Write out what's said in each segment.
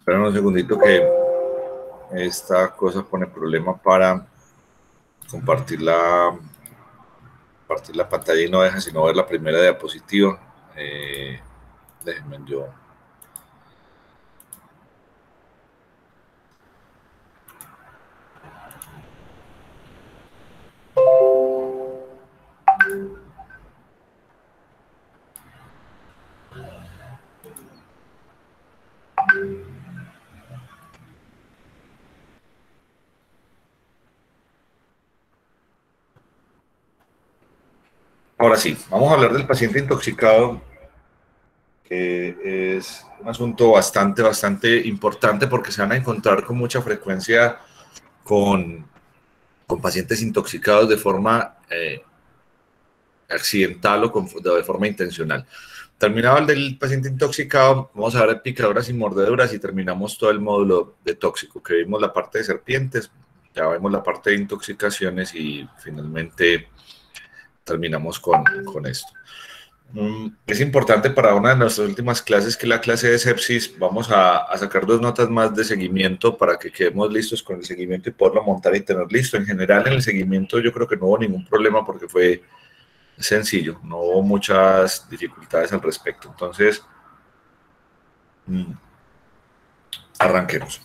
Espera un segundito que esta cosa pone problema para compartir la pantalla y no deja sino ver la primera diapositiva. Déjenme yo. Ahora sí, vamos a hablar del paciente intoxicado, que es un asunto bastante importante porque se van a encontrar con mucha frecuencia con pacientes intoxicados de forma accidental o de forma intencional. Terminado el del paciente intoxicado, vamos a ver picaduras y mordeduras y terminamos todo el módulo de tóxico, que vimos la parte de serpientes, ya vemos la parte de intoxicaciones y finalmente terminamos con esto. Es importante para una de nuestras últimas clases, que es la clase de sepsis. Vamos a sacar 2 notas más de seguimiento para que quedemos listos con el seguimiento y poderlo montar y tener listo. En general, en el seguimiento yo creo que no hubo ningún problema porque fue sencillo, no hubo muchas dificultades al respecto. Entonces, arranquemos.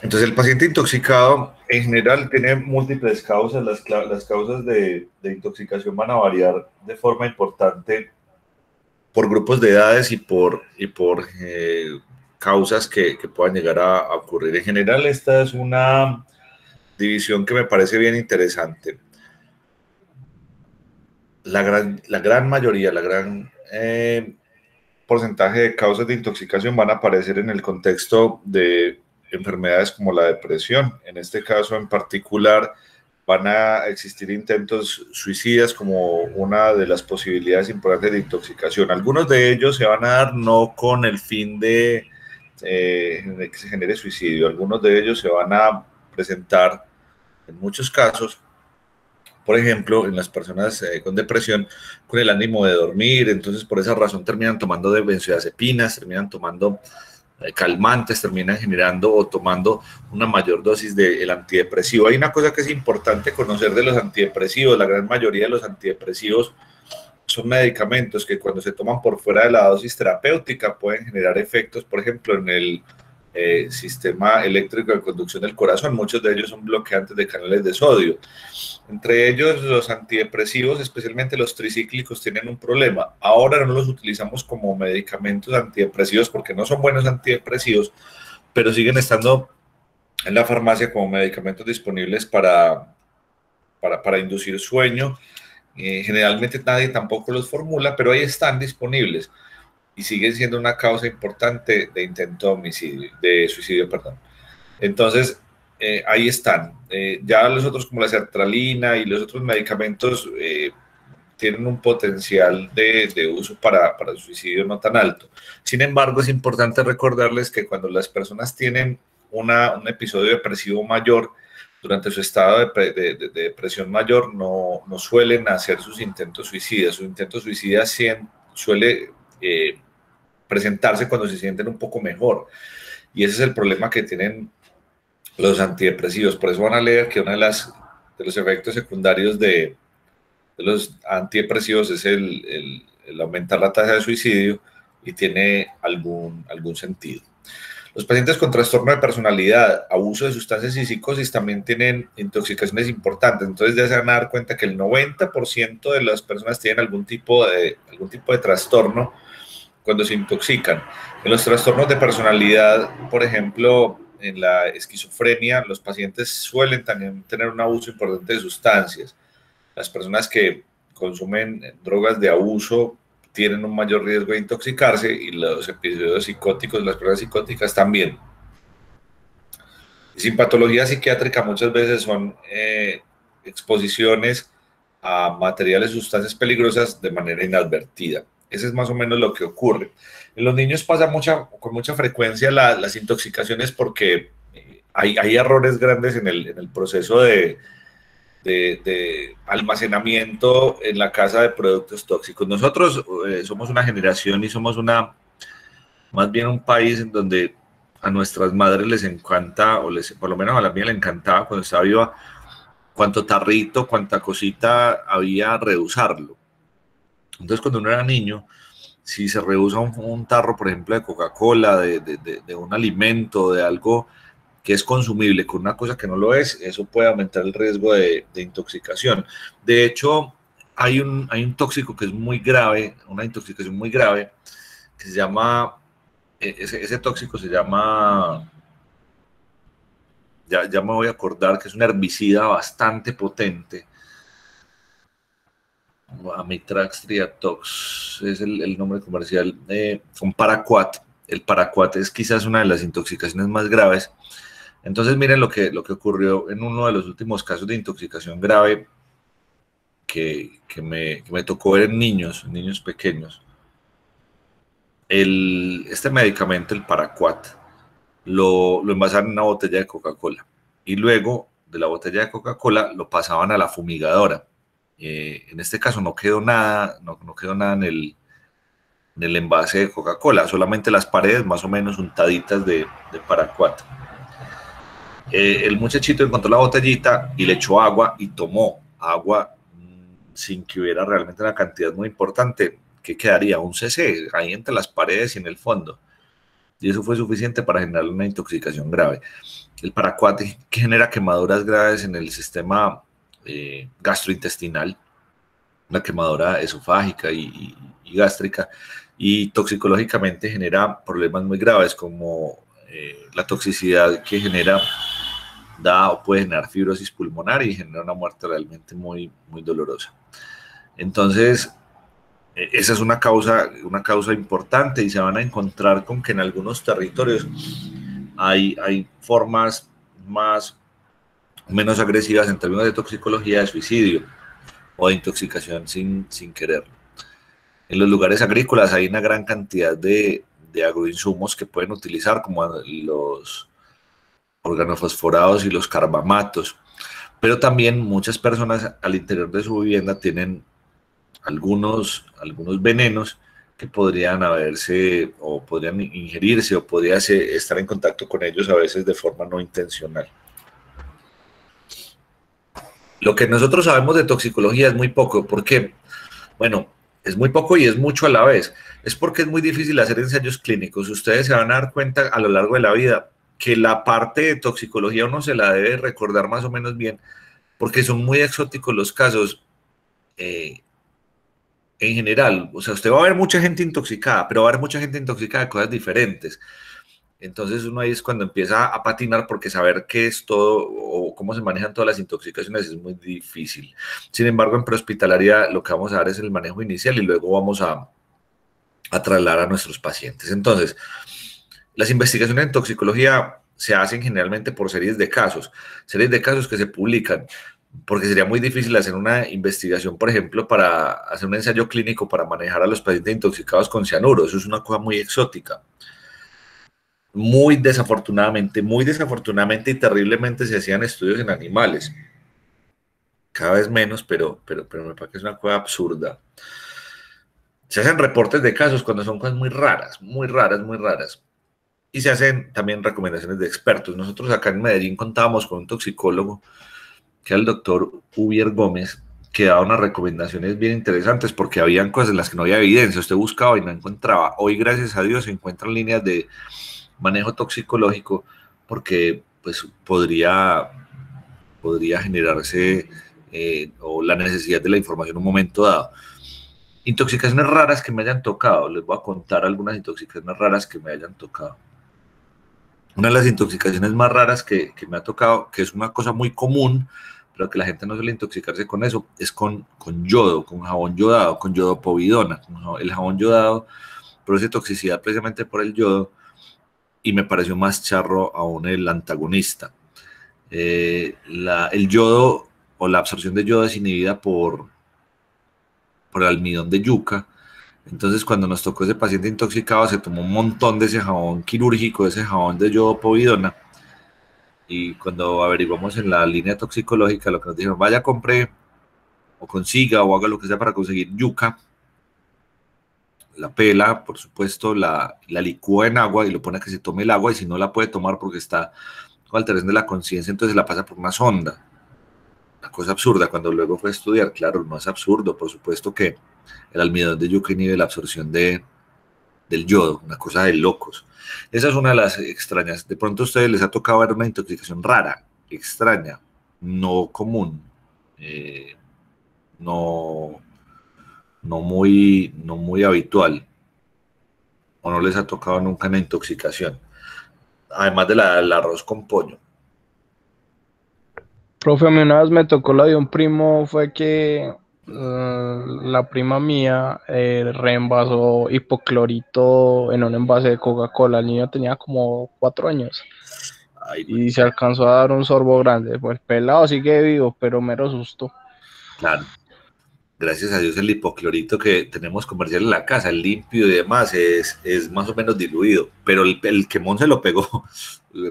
Entonces, el paciente intoxicado en general tiene múltiples causas. Las causas de intoxicación van a variar de forma importante por grupos de edades y por causas que puedan llegar a ocurrir. En general, esta es una división que me parece bien interesante. La gran mayoría, la gran porcentaje de causas de intoxicación van a aparecer en el contexto de enfermedades como la depresión. En este caso en particular, van a existir intentos suicidas como una de las posibilidades importantes de intoxicación. Algunos de ellos se van a dar no con el fin de que se genere suicidio. Algunos de ellos se van a presentar en muchos casos, por ejemplo, en las personas con depresión, con el ánimo de dormir. Entonces por esa razón terminan tomando de benzodiazepinas, terminan tomando calmantes, terminan generando o tomando una mayor dosis del antidepresivo. Hay una cosa que es importante conocer de los antidepresivos. La gran mayoría de los antidepresivos son medicamentos que cuando se toman por fuera de la dosis terapéutica pueden generar efectos, por ejemplo, en el sistema eléctrico de conducción del corazón. Muchos de ellos son bloqueantes de canales de sodio. Entre ellos, los antidepresivos, especialmente los tricíclicos, tienen un problema. Ahora no los utilizamos como medicamentos antidepresivos porque no son buenos antidepresivos, pero siguen estando en la farmacia como medicamentos disponibles para inducir sueño. Generalmente nadie tampoco los formula, pero ahí están disponibles y siguen siendo una causa importante de intento de homicidio, de suicidio, perdón. Entonces, ahí están. Ya los otros, como la sertralina y los otros medicamentos, tienen un potencial de uso para el suicidio no tan alto. Sin embargo, es importante recordarles que cuando las personas tienen un episodio depresivo mayor, durante su estado de depresión mayor, no suelen hacer sus intentos suicidas. Sus intentos suicidas suele presentarse cuando se sienten un poco mejor. Y ese es el problema que tienen los antidepresivos. Por eso van a leer que uno de los efectos secundarios de los antidepresivos es el aumentar la tasa de suicidio, y tiene algún sentido. Los pacientes con trastorno de personalidad, abuso de sustancias y psicosis también tienen intoxicaciones importantes. Entonces ya se van a dar cuenta que el 90% de las personas tienen algún tipo de trastorno cuando se intoxican. En los trastornos de personalidad, por ejemplo, en la esquizofrenia, los pacientes suelen también tener un abuso importante de sustancias. Las personas que consumen drogas de abuso tienen un mayor riesgo de intoxicarse y los episodios psicóticos, las personas psicóticas también. Sin patología psiquiátrica muchas veces son exposiciones a materiales, sustancias peligrosas de manera inadvertida. Ese es más o menos lo que ocurre. En los niños pasa con mucha frecuencia las intoxicaciones porque hay errores grandes en el proceso de almacenamiento en la casa de productos tóxicos. Nosotros somos una generación y somos más bien un país en donde a nuestras madres les encanta, por lo menos a la mía le encantaba cuando estaba viva, cuánto tarrito, cuánta cosita había, reusarlo. Entonces cuando uno era niño, si se reusa un tarro, por ejemplo, de Coca-Cola, de un alimento, de algo que es consumible con una cosa que no lo es, eso puede aumentar el riesgo de intoxicación. De hecho, hay un tóxico que es muy grave, una intoxicación muy grave, que se llama, ese tóxico se llama, ya me voy a acordar, que es un herbicida bastante potente, Amitrax triatox, es el nombre comercial, con paraquat. El paraquat es quizás una de las intoxicaciones más graves. Entonces miren lo que ocurrió en uno de los últimos casos de intoxicación grave que me tocó ver en niños pequeños. Este medicamento, el paraquat, lo envasaron en una botella de Coca-Cola y luego de la botella de Coca-Cola lo pasaban a la fumigadora. En este caso no quedó nada, no quedó nada en el envase de Coca-Cola, solamente las paredes más o menos untaditas de paraquat. El muchachito encontró la botellita y le echó agua y tomó agua sin que hubiera realmente una cantidad muy importante. ¿Qué quedaría? Un cc ahí entre las paredes y en el fondo. Y eso fue suficiente para generar una intoxicación grave. El paraquat genera quemaduras graves en el sistema gastrointestinal, una quemadura esofágica y gástrica, y toxicológicamente genera problemas muy graves como la toxicidad que genera o puede generar fibrosis pulmonar y genera una muerte realmente muy, muy dolorosa. Entonces, esa es una causa importante y se van a encontrar con que en algunos territorios hay formas menos agresivas en términos de toxicología, de suicidio o de intoxicación sin quererlo. En los lugares agrícolas hay una gran cantidad de agroinsumos que pueden utilizar, como los organofosforados y los carbamatos, pero también muchas personas al interior de su vivienda tienen algunos venenos que podrían haberse o podrían ingerirse o podría estar en contacto con ellos a veces de forma no intencional. Lo que nosotros sabemos de toxicología es muy poco. ¿Por qué? Bueno, es muy poco y es mucho a la vez. Es porque es muy difícil hacer ensayos clínicos. Ustedes se van a dar cuenta a lo largo de la vida que la parte de toxicología uno se la debe recordar más o menos bien, porque son muy exóticos los casos en general. O sea, usted va a ver mucha gente intoxicada, pero va a haber mucha gente intoxicada de cosas diferentes. Entonces uno ahí es cuando empieza a patinar, porque saber qué es todo o cómo se manejan todas las intoxicaciones es muy difícil. Sin embargo, en prehospitalaria lo que vamos a dar es el manejo inicial y luego vamos a trasladar a nuestros pacientes. Entonces, las investigaciones en toxicología se hacen generalmente por series de casos que se publican, porque sería muy difícil hacer una investigación, por ejemplo, para hacer un ensayo clínico para manejar a los pacientes intoxicados con cianuro. Eso es una cosa muy exótica. Muy desafortunadamente y terriblemente se hacían estudios en animales. Cada vez menos, pero me parece que es una cosa absurda. Se hacen reportes de casos cuando son cosas muy raras. Y se hacen también recomendaciones de expertos. Nosotros acá en Medellín contábamos con un toxicólogo, que era el doctor Ubier Gómez, que daba unas recomendaciones bien interesantes porque habían cosas en las que no había evidencia. Usted buscaba y no encontraba. Hoy, gracias a Dios, se encuentran líneas de manejo toxicológico, porque pues podría generarse o la necesidad de la información en un momento dado. Intoxicaciones raras que me hayan tocado. Les voy a contar algunas intoxicaciones raras que me hayan tocado. Una de las intoxicaciones más raras que me ha tocado, que es una cosa muy común, pero que la gente no suele intoxicarse con eso, es con yodo, con jabón yodado, con yodopovidona. El jabón yodado produce toxicidad precisamente por el yodo, y me pareció más charro aún el antagonista. El yodo o la absorción de yodo es inhibida por el almidón de yuca. Entonces, cuando nos tocó ese paciente intoxicado, se tomó un montón de ese jabón quirúrgico, de ese jabón de yodopovidona, y cuando averiguamos en la línea toxicológica, lo que nos dijeron: vaya, compre o consiga o haga lo que sea para conseguir yuca, la pela, por supuesto, la licúa en agua y lo pone a que se tome el agua, y si no la puede tomar porque está con alteración de la conciencia, entonces la pasa por una sonda. Una cosa absurda. Cuando luego fue a estudiar, claro, no es absurdo, por supuesto que el almidón de yuca inhibe la absorción del yodo, una cosa de locos. Esa es una de las extrañas. De pronto a ustedes les ha tocado ver una intoxicación rara, extraña, no común, no muy habitual, o no les ha tocado nunca una intoxicación, además de la del arroz con pollo. Profe, a mí una vez me tocó la de un primo, fue que la prima mía reenvasó hipoclorito en un envase de Coca-Cola. El niño tenía como 4 años Ay, y se alcanzó a dar un sorbo grande. Pues el pelado sigue vivo, pero mero susto. claro. Gracias a Dios el hipoclorito que tenemos comercial en la casa, el limpio y demás, es más o menos diluido, pero el quemón se lo pegó.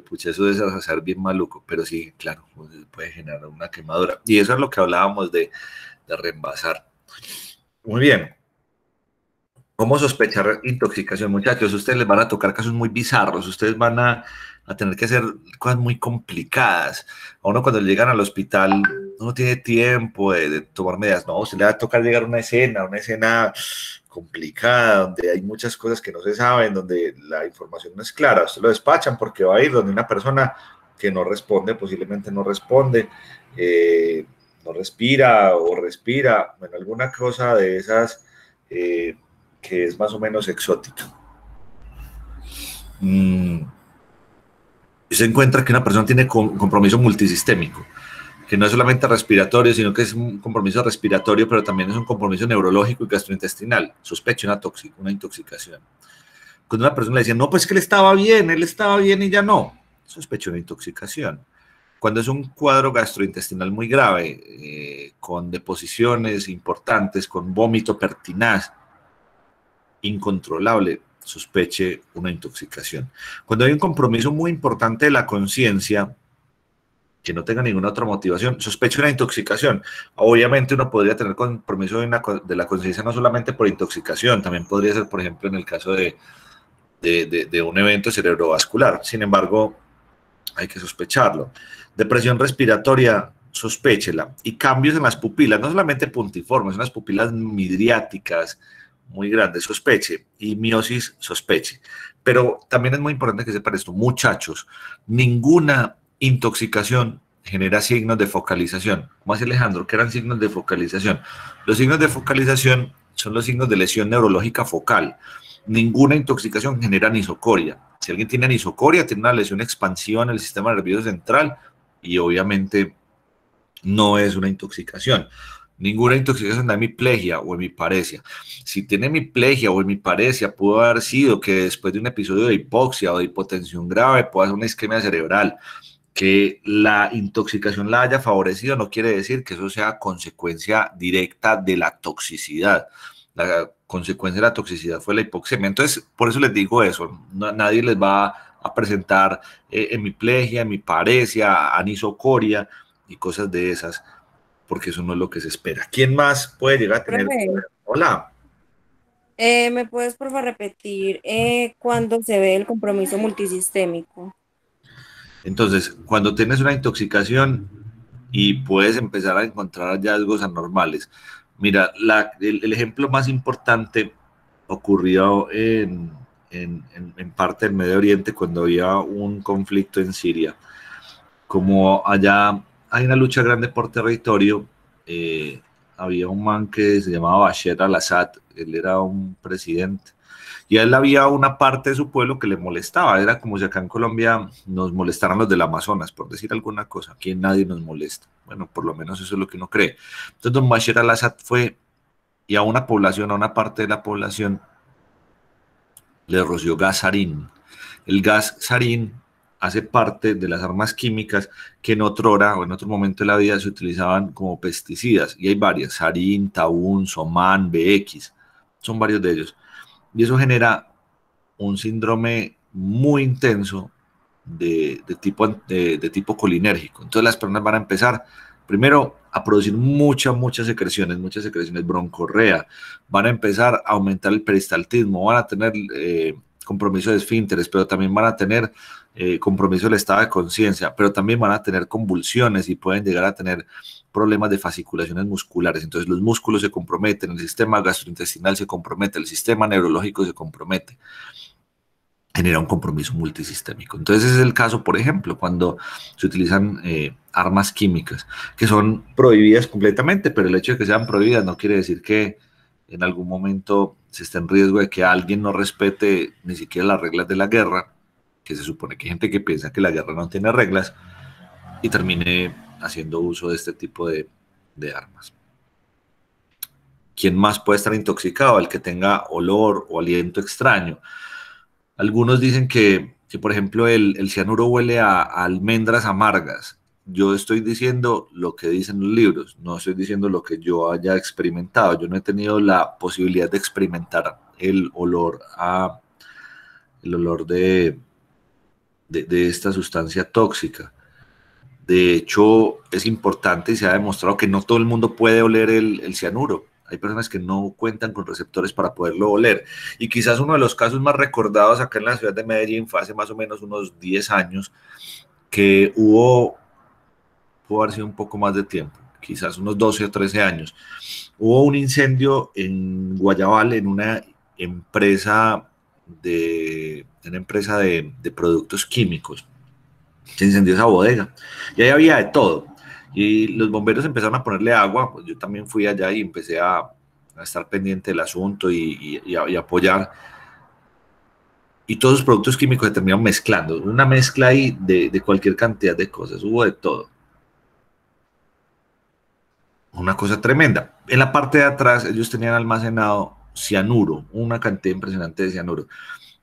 Pucha, eso debe ser bien maluco, pero sí, claro, puede generar una quemadura. Y eso es lo que hablábamos de reenvasar. Muy bien. ¿Cómo sospechar intoxicación, muchachos? Ustedes les van a tocar casos muy bizarros, ustedes van a tener que hacer cosas muy complicadas. A uno cuando llegan al hospital no tiene tiempo de tomar medidas, no, se le va a tocar llegar a una escena complicada, donde hay muchas cosas que no se saben, donde la información no es clara. Usted lo despachan porque va a ir donde una persona que no responde, posiblemente no responde, no respira o respira, bueno, alguna cosa de esas que es más o menos exótica. Se encuentra que una persona tiene compromiso multisistémico, que no es solamente respiratorio, sino que es un compromiso respiratorio, pero también es un compromiso neurológico y gastrointestinal. Sospecha una intoxicación. Cuando una persona le decía, no, pues que él estaba bien y ya no, sospecha una intoxicación. Cuando es un cuadro gastrointestinal muy grave, con deposiciones importantes, con vómito pertinaz, incontrolable, sospeche una intoxicación. Cuando hay un compromiso muy importante de la conciencia, que no tenga ninguna otra motivación, sospeche una intoxicación. Obviamente uno podría tener compromiso de la conciencia no solamente por intoxicación, también podría ser, por ejemplo, en el caso de un evento cerebrovascular. Sin embargo, hay que sospecharlo. Depresión respiratoria, sospéchela. Y cambios en las pupilas, no solamente puntiformes, unas pupilas midriáticas muy grandes, sospeche. Y miosis, sospeche. Pero también es muy importante que sepan esto, muchachos, ninguna intoxicación genera signos de focalización. ¿Cómo hace Alejandro? ¿Qué eran signos de focalización? Los signos de focalización son los signos de lesión neurológica focal. Ninguna intoxicación genera anisocoria. Si alguien tiene anisocoria, tiene una lesión expansiva en el sistema nervioso central y obviamente no es una intoxicación. Ninguna intoxicación da hemiplegia o hemiparesia. Si tiene hemiplegia o hemiparesia, pudo haber sido que después de un episodio de hipoxia o de hipotensión grave pueda ser una isquemia cerebral. Que la intoxicación la haya favorecido no quiere decir que eso sea consecuencia directa de la toxicidad. La consecuencia de la toxicidad fue la hipoxemia. Entonces, por eso les digo eso. Nadie les va a presentar hemiplegia, hemiparesia, anisocoria y cosas de esas, porque eso no es lo que se espera. ¿Quién más puede llegar a tener? Profe, Hola. ¿me puedes por favor repetir cuándo se ve el compromiso multisistémico? Entonces, cuando tienes una intoxicación y puedes empezar a encontrar hallazgos anormales. Mira, el ejemplo más importante ocurrió en en parte del Medio Oriente cuando había un conflicto en Siria. Como allá hay una lucha grande por territorio, había un man que se llamaba Bashar al-Assad, él era un presidente, y a él había una parte de su pueblo que le molestaba, era como si acá en Colombia nos molestaran los del Amazonas, por decir alguna cosa, aquí nadie nos molesta, bueno, por lo menos eso es lo que uno cree. Entonces don Bashar al-Assad fue, y a una población, a una parte de la población, le roció gas sarín. El gas sarín hace parte de las armas químicas que en otrora o en otro momento de la vida se utilizaban como pesticidas, y hay varias, sarín, tabún, somán, BX, son varios de ellos, y eso genera un síndrome muy intenso de tipo colinérgico. Entonces las personas van a empezar primero a producir muchas secreciones broncorrea, van a empezar a aumentar el peristaltismo, van a tener compromiso de esfínteres, pero también van a tener compromiso del estado de conciencia, pero también van a tener convulsiones y pueden llegar a tener problemas de fasciculaciones musculares. Entonces los músculos se comprometen, el sistema gastrointestinal se compromete, el sistema neurológico se compromete, genera un compromiso multisistémico. Entonces ese es el caso, por ejemplo, cuando se utilizan armas químicas que son prohibidas completamente, pero el hecho de que sean prohibidas no quiere decir que en algún momento se esté en riesgo de que alguien no respete ni siquiera las reglas de la guerra, que se supone que hay gente que piensa que la guerra no tiene reglas y termine haciendo uso de este tipo de armas. ¿Quién más puede estar intoxicado? El que tenga olor o aliento extraño. Algunos dicen que por ejemplo, el cianuro huele a almendras amargas. Yo estoy diciendo lo que dicen los libros, no estoy diciendo lo que yo haya experimentado. Yo no he tenido la posibilidad de experimentar el olor de esta sustancia tóxica. De hecho, es importante y se ha demostrado que no todo el mundo puede oler el cianuro. Hay personas que no cuentan con receptores para poderlo oler. Y quizás uno de los casos más recordados acá en la ciudad de Medellín fue hace más o menos unos 10 años, que pudo haber sido un poco más de tiempo, quizás unos 12 o 13 años. Hubo un incendio en Guayabal, en una empresa de productos químicos. Se incendió esa bodega y ahí había de todo. Y los bomberos empezaron a ponerle agua, pues yo también fui allá y empecé a estar pendiente del asunto y apoyar. Y todos los productos químicos se terminaron mezclando, una mezcla ahí de cualquier cantidad de cosas, hubo de todo. Una cosa tremenda. En la parte de atrás ellos tenían almacenado cianuro, una cantidad impresionante de cianuro.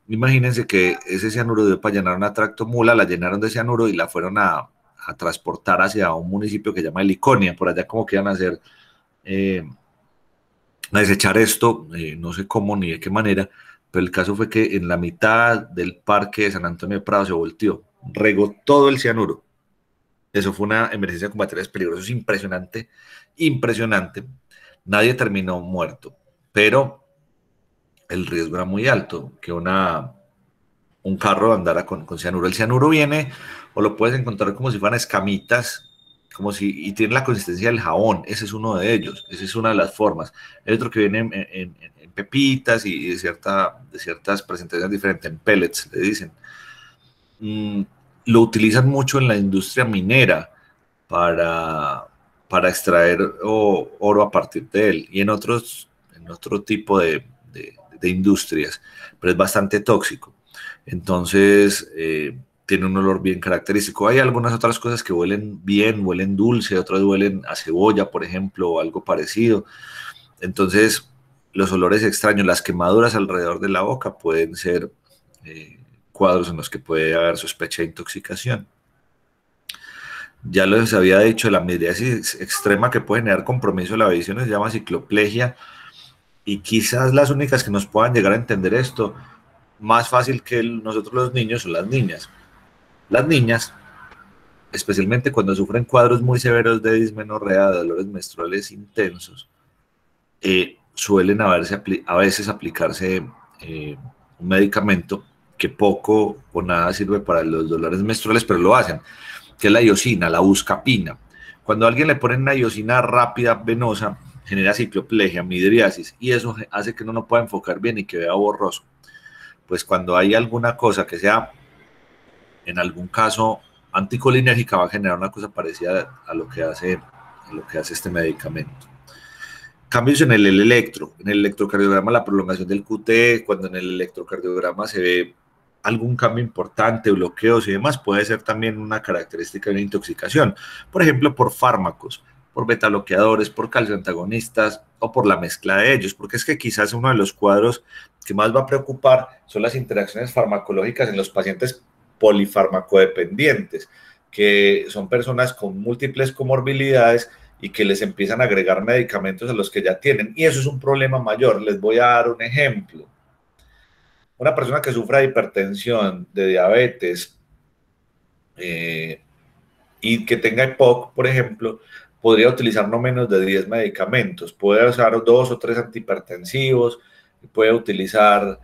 Imagínense que ese cianuro dio para llenar una tractomula, la llenaron de cianuro y la fueron a transportar hacia un municipio que se llama Heliconia, por allá como que iban a hacer, a desechar esto, no sé cómo ni de qué manera, pero el caso fue que en la mitad del parque de San Antonio de Prado se volteó, regó todo el cianuro. Eso fue una emergencia con materiales peligrosos impresionante, impresionante. Nadie terminó muerto, pero el riesgo era muy alto, que un carro andara con cianuro. El cianuro viene, o lo puedes encontrar como si fueran escamitas, y tiene la consistencia del jabón. Ese es uno de ellos, esa es una de las formas. Hay otro que viene en pepitas y de ciertas presentaciones diferentes, en pellets, le dicen. Lo utilizan mucho en la industria minera para extraer oro a partir de él, y en otro tipo de industrias, pero es bastante tóxico. Entonces, tiene un olor bien característico. Hay algunas otras cosas que huelen bien, huelen dulce, otras huelen a cebolla, por ejemplo, o algo parecido. Entonces, los olores extraños, las quemaduras alrededor de la boca pueden ser cuadros en los que puede haber sospecha de intoxicación. Ya les había dicho, la midriasis extrema que puede generar compromiso de la visión se llama cicloplegia, y quizás las únicas que nos puedan llegar a entender esto más fácil que nosotros los niños son las niñas. Las niñas, especialmente cuando sufren cuadros muy severos de dismenorrea, de dolores menstruales intensos, suelen a veces aplicarse un medicamento que poco o nada sirve para los dolores menstruales, pero lo hacen, que es la iosina, la buscapina. Cuando a alguien le ponen una iosina rápida, venosa, genera cicloplegia, midriasis, y eso hace que uno no pueda enfocar bien y que vea borroso. pues cuando hay alguna cosa que sea, en algún caso, anticolinérgica, va a generar una cosa parecida a lo que hace este medicamento. Cambios en el electrocardiograma, la prolongación del QT, cuando en el electrocardiograma se ve algún cambio importante, bloqueos y demás, puede ser también una característica de una intoxicación, por ejemplo, por fármacos, por betabloqueadores, por calcioantagonistas o por la mezcla de ellos, porque es que quizás uno de los cuadros que más va a preocupar son las interacciones farmacológicas en los pacientes polifarmacodependientes, que son personas con múltiples comorbilidades y que les empiezan a agregar medicamentos a los que ya tienen, y eso es un problema mayor. Les voy a dar un ejemplo. Una persona que sufra de hipertensión, de diabetes y que tenga EPOC, por ejemplo, podría utilizar no menos de 10 medicamentos. Puede usar 2 o 3 antihipertensivos, puede utilizar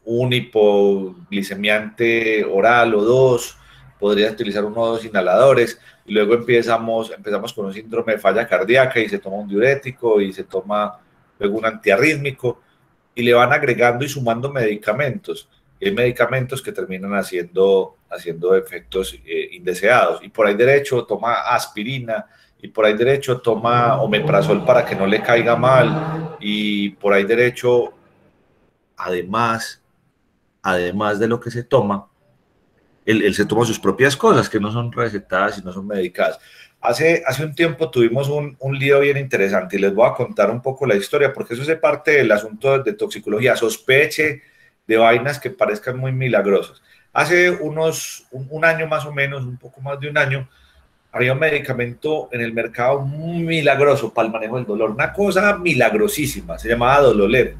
un hipoglicemiante oral o 2, podría utilizar 1 o 2 inhaladores, y luego empezamos con un síndrome de falla cardíaca y se toma un diurético y se toma luego un antiarrítmico, y le van agregando y sumando medicamentos. Y hay medicamentos que terminan haciendo efectos indeseados, y por ahí derecho toma aspirina, y por ahí derecho toma omeprazol para que no le caiga mal, y por ahí derecho, además de lo que se toma, él se toma sus propias cosas que no son recetadas y no son medicadas. Hace un tiempo tuvimos un lío bien interesante, y les voy a contar un poco la historia, porque eso es parte del asunto de toxicología. Sospeche de vainas que parezcan muy milagrosas. Hace un año más o menos, un poco más de un año, había un medicamento en el mercado muy milagroso para el manejo del dolor, una cosa milagrosísima, se llamaba Dololeb.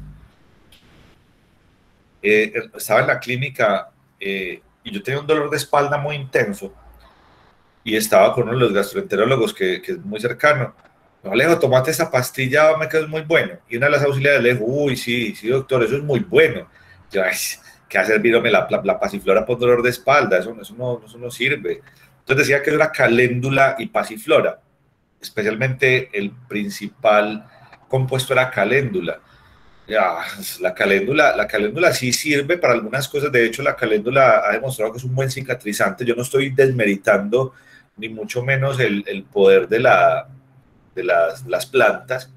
Estaba en la clínica y yo tenía un dolor de espalda muy intenso, y estaba con uno de los gastroenterólogos que es muy cercano. No, Alejo, tomate esa pastilla, me quedó muy bueno. Y una de las auxiliares le dijo, uy, sí, doctor, eso es muy bueno. Yo, ay, ¿qué ha servido la pasiflora por dolor de espalda? Eso no sirve. Entonces decía que eso era caléndula y pasiflora. Especialmente el principal compuesto era caléndula. Ya, la caléndula sí sirve para algunas cosas. De hecho, la caléndula ha demostrado que es un buen cicatrizante. Yo no estoy desmeritando ni mucho menos el poder de las plantas,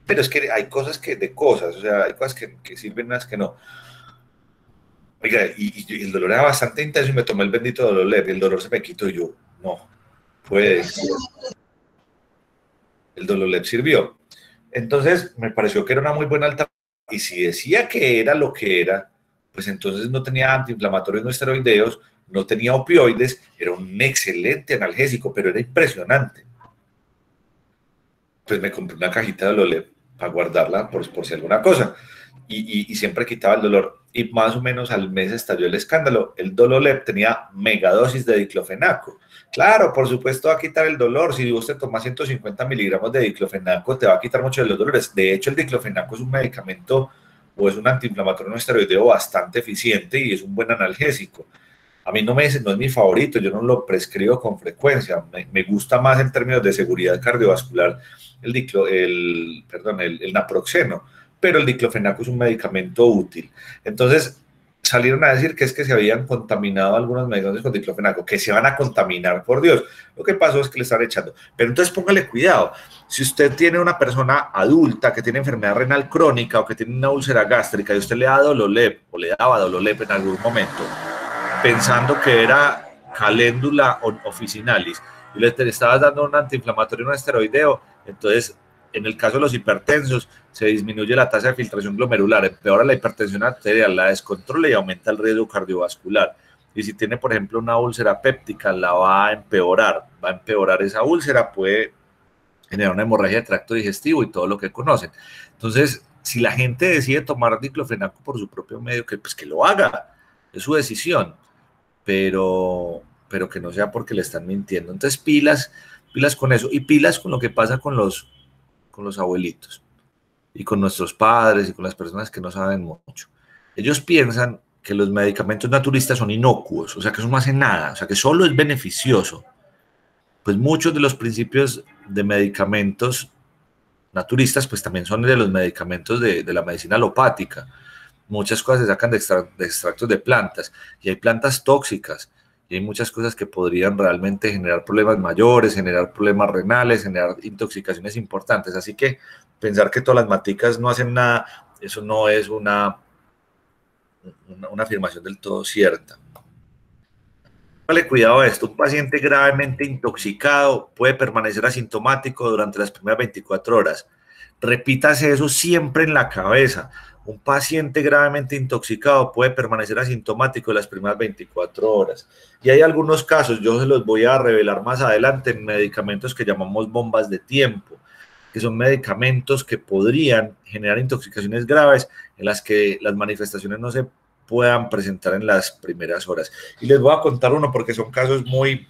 pero es que hay cosas o sea, hay cosas que sirven, unas que no. Oiga, y el dolor era bastante intenso, y me tomé el bendito Dololeb, y el dolor se me quitó, y yo, no, pues, el Dololeb sirvió. Entonces, me pareció que era una muy buena alternativa, y si decía que era lo que era, pues entonces no tenía antiinflamatorios no esteroideos, no tenía opioides, era un excelente analgésico, pero era impresionante. Pues me compré una cajita de Dololeb para guardarla por si alguna cosa, y siempre quitaba el dolor, y más o menos al mes estalló el escándalo. El Dololeb tenía megadosis de diclofenaco. Claro, por supuesto va a quitar el dolor. Si usted toma 150 miligramos de diclofenaco, te va a quitar mucho de los dolores. De hecho, el diclofenaco es un medicamento, o es un antiinflamatorio no esteroideo bastante eficiente, y es un buen analgésico. A mí no es mi favorito, yo no lo prescribo con frecuencia. Me gusta más en términos de seguridad cardiovascular el naproxeno, pero el diclofenaco es un medicamento útil. Entonces salieron a decir que es que se habían contaminado algunos medicamentos con diclofenaco, que se van a contaminar, por Dios. Lo que pasó es que le están echando. Pero entonces póngale cuidado. Si usted tiene una persona adulta que tiene enfermedad renal crónica, o que tiene una úlcera gástrica, y usted le da Dololeb, o le daba Dololeb en algún momento, pensando que era caléndula officinalis, y le estabas dando un antiinflamatorio no esteroideo, entonces en el caso de los hipertensos se disminuye la tasa de filtración glomerular, empeora la hipertensión arterial, la descontrola y aumenta el riesgo cardiovascular. Y si tiene, por ejemplo, una úlcera péptica, la va a empeorar esa úlcera, puede generar una hemorragia de tracto digestivo y todo lo que conocen. Entonces, si la gente decide tomar diclofenaco por su propio medio, pues que lo haga, es su decisión, pero que no sea porque le están mintiendo. Entonces, pilas con eso, y pilas con lo que pasa con los abuelitos y con nuestros padres y con las personas que no saben mucho. Ellos piensan que los medicamentos naturistas son inocuos, o sea, que eso no hace nada, o sea, que solo es beneficioso. Pues muchos de los principios de medicamentos naturistas pues también son de los medicamentos de la medicina alopática. muchas cosas se sacan de extractos de plantas, y hay plantas tóxicas, y hay muchas cosas que podrían realmente generar problemas mayores, generar problemas renales, generar intoxicaciones importantes. Así que pensar que todas las maticas no hacen nada, eso no es una afirmación del todo cierta. Dale cuidado a esto, un paciente gravemente intoxicado puede permanecer asintomático durante las primeras 24 horas. Repítase eso siempre en la cabeza. Un paciente gravemente intoxicado puede permanecer asintomático en las primeras 24 horas. Y hay algunos casos, yo se los voy a revelar más adelante, en medicamentos que llamamos bombas de tiempo, que son medicamentos que podrían generar intoxicaciones graves en las que las manifestaciones no se puedan presentar en las primeras horas. Y les voy a contar uno porque son casos muy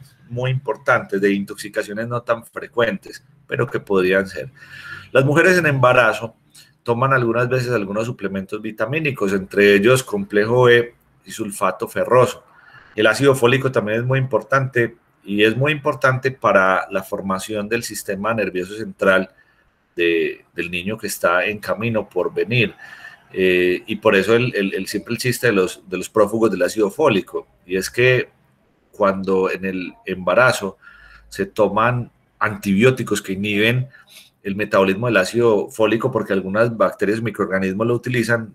importantes de intoxicaciones no tan frecuentes, pero que podrían ser. Las mujeres en embarazo toman algunas veces algunos suplementos vitamínicos, entre ellos complejo B y sulfato ferroso. El ácido fólico también es muy importante y es muy importante para la formación del sistema nervioso central del niño que está en camino por venir. Y por eso siempre el chiste de los prófugos del ácido fólico, y es que cuando en el embarazo se toman antibióticos que inhiben el metabolismo del ácido fólico, porque algunas bacterias y microorganismos lo utilizan